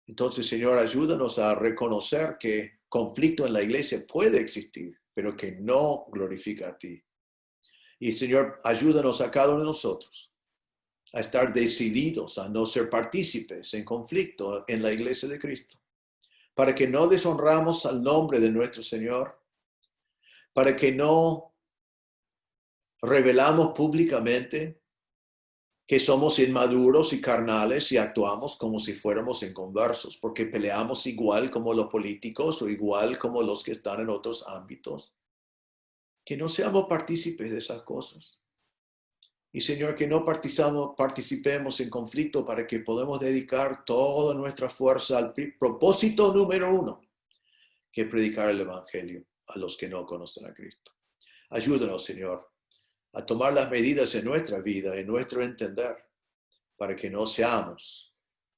Entonces, Señor, ayúdanos a reconocer que conflicto en la iglesia puede existir, pero que no glorifica a ti. Y, Señor, ayúdanos a cada uno de nosotros a estar decididos a no ser partícipes en conflicto en la iglesia de Cristo, para que no deshonramos al nombre de nuestro Señor, para que no revelamos públicamente que somos inmaduros y carnales y actuamos como si fuéramos inconversos, porque peleamos igual como los políticos o igual como los que están en otros ámbitos. Que no seamos partícipes de esas cosas. Y Señor, que no participemos en conflicto para que podamos dedicar toda nuestra fuerza al propósito número 1, que es predicar el Evangelio a los que no conocen a Cristo. Ayúdanos, Señor, a tomar las medidas en nuestra vida, en nuestro entender, para que no seamos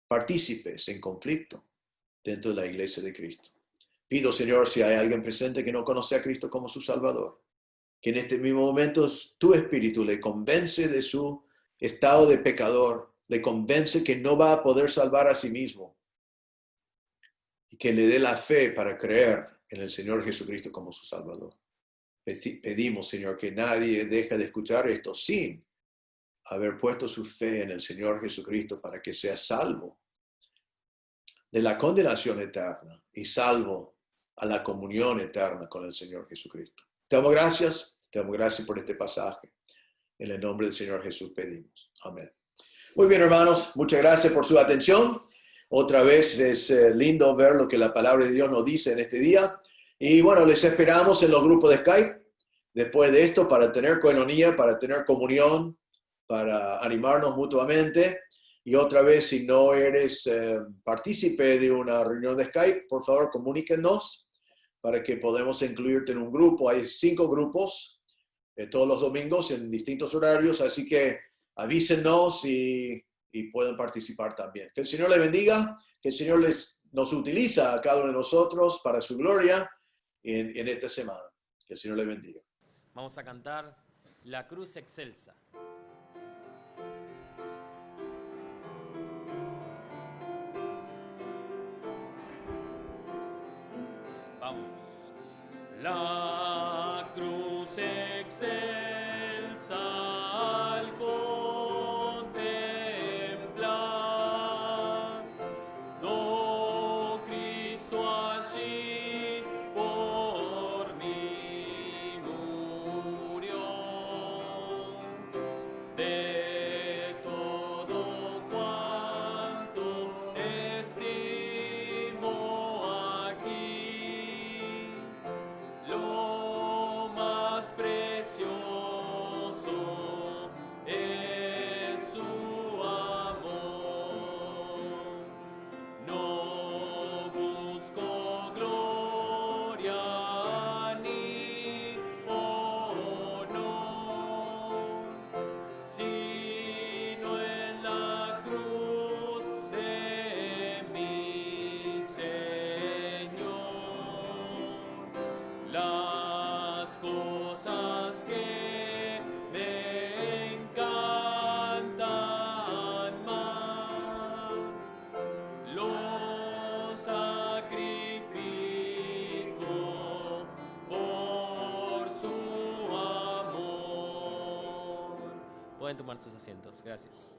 partícipes en conflicto dentro de la iglesia de Cristo. Pido, Señor, si hay alguien presente que no conoce a Cristo como su Salvador, que en este mismo momento tu Espíritu le convence de su estado de pecador, le convence que no va a poder salvar a sí mismo y que le dé la fe para creer en el Señor Jesucristo como su Salvador. Pedimos, Señor, que nadie deje de escuchar esto sin haber puesto su fe en el Señor Jesucristo para que sea salvo de la condenación eterna y salvo a la comunión eterna con el Señor Jesucristo. Te damos gracias por este pasaje. En el nombre del Señor Jesús pedimos. Amén. Muy bien, hermanos, muchas gracias por su atención. Otra vez es lindo ver lo que la palabra de Dios nos dice en este día. Y bueno, les esperamos en los grupos de Skype después de esto para tener coinonía, para tener comunión, para animarnos mutuamente. Y otra vez, si no eres partícipe de una reunión de Skype, por favor, comuníquenos para que podamos incluirte en un grupo. Hay 5 grupos todos los domingos en distintos horarios, así que avísenos y pueden participar también. Que el Señor les bendiga, que el Señor nos utiliza a cada uno de nosotros para su gloria en esta semana. Que el Señor les bendiga. Vamos a cantar La Cruz Excelsa. Vamos. La cruz excelsa al contemplar, do Cristo allí por mí murió, de todo cuanto estimo aquí, lo más precioso es su amor. No busco gloria ni honor, sino en la cruz de mi Señor. Las cosas que me encantan más, los sacrifico por su amor. Pueden tomar sus asientos. Gracias.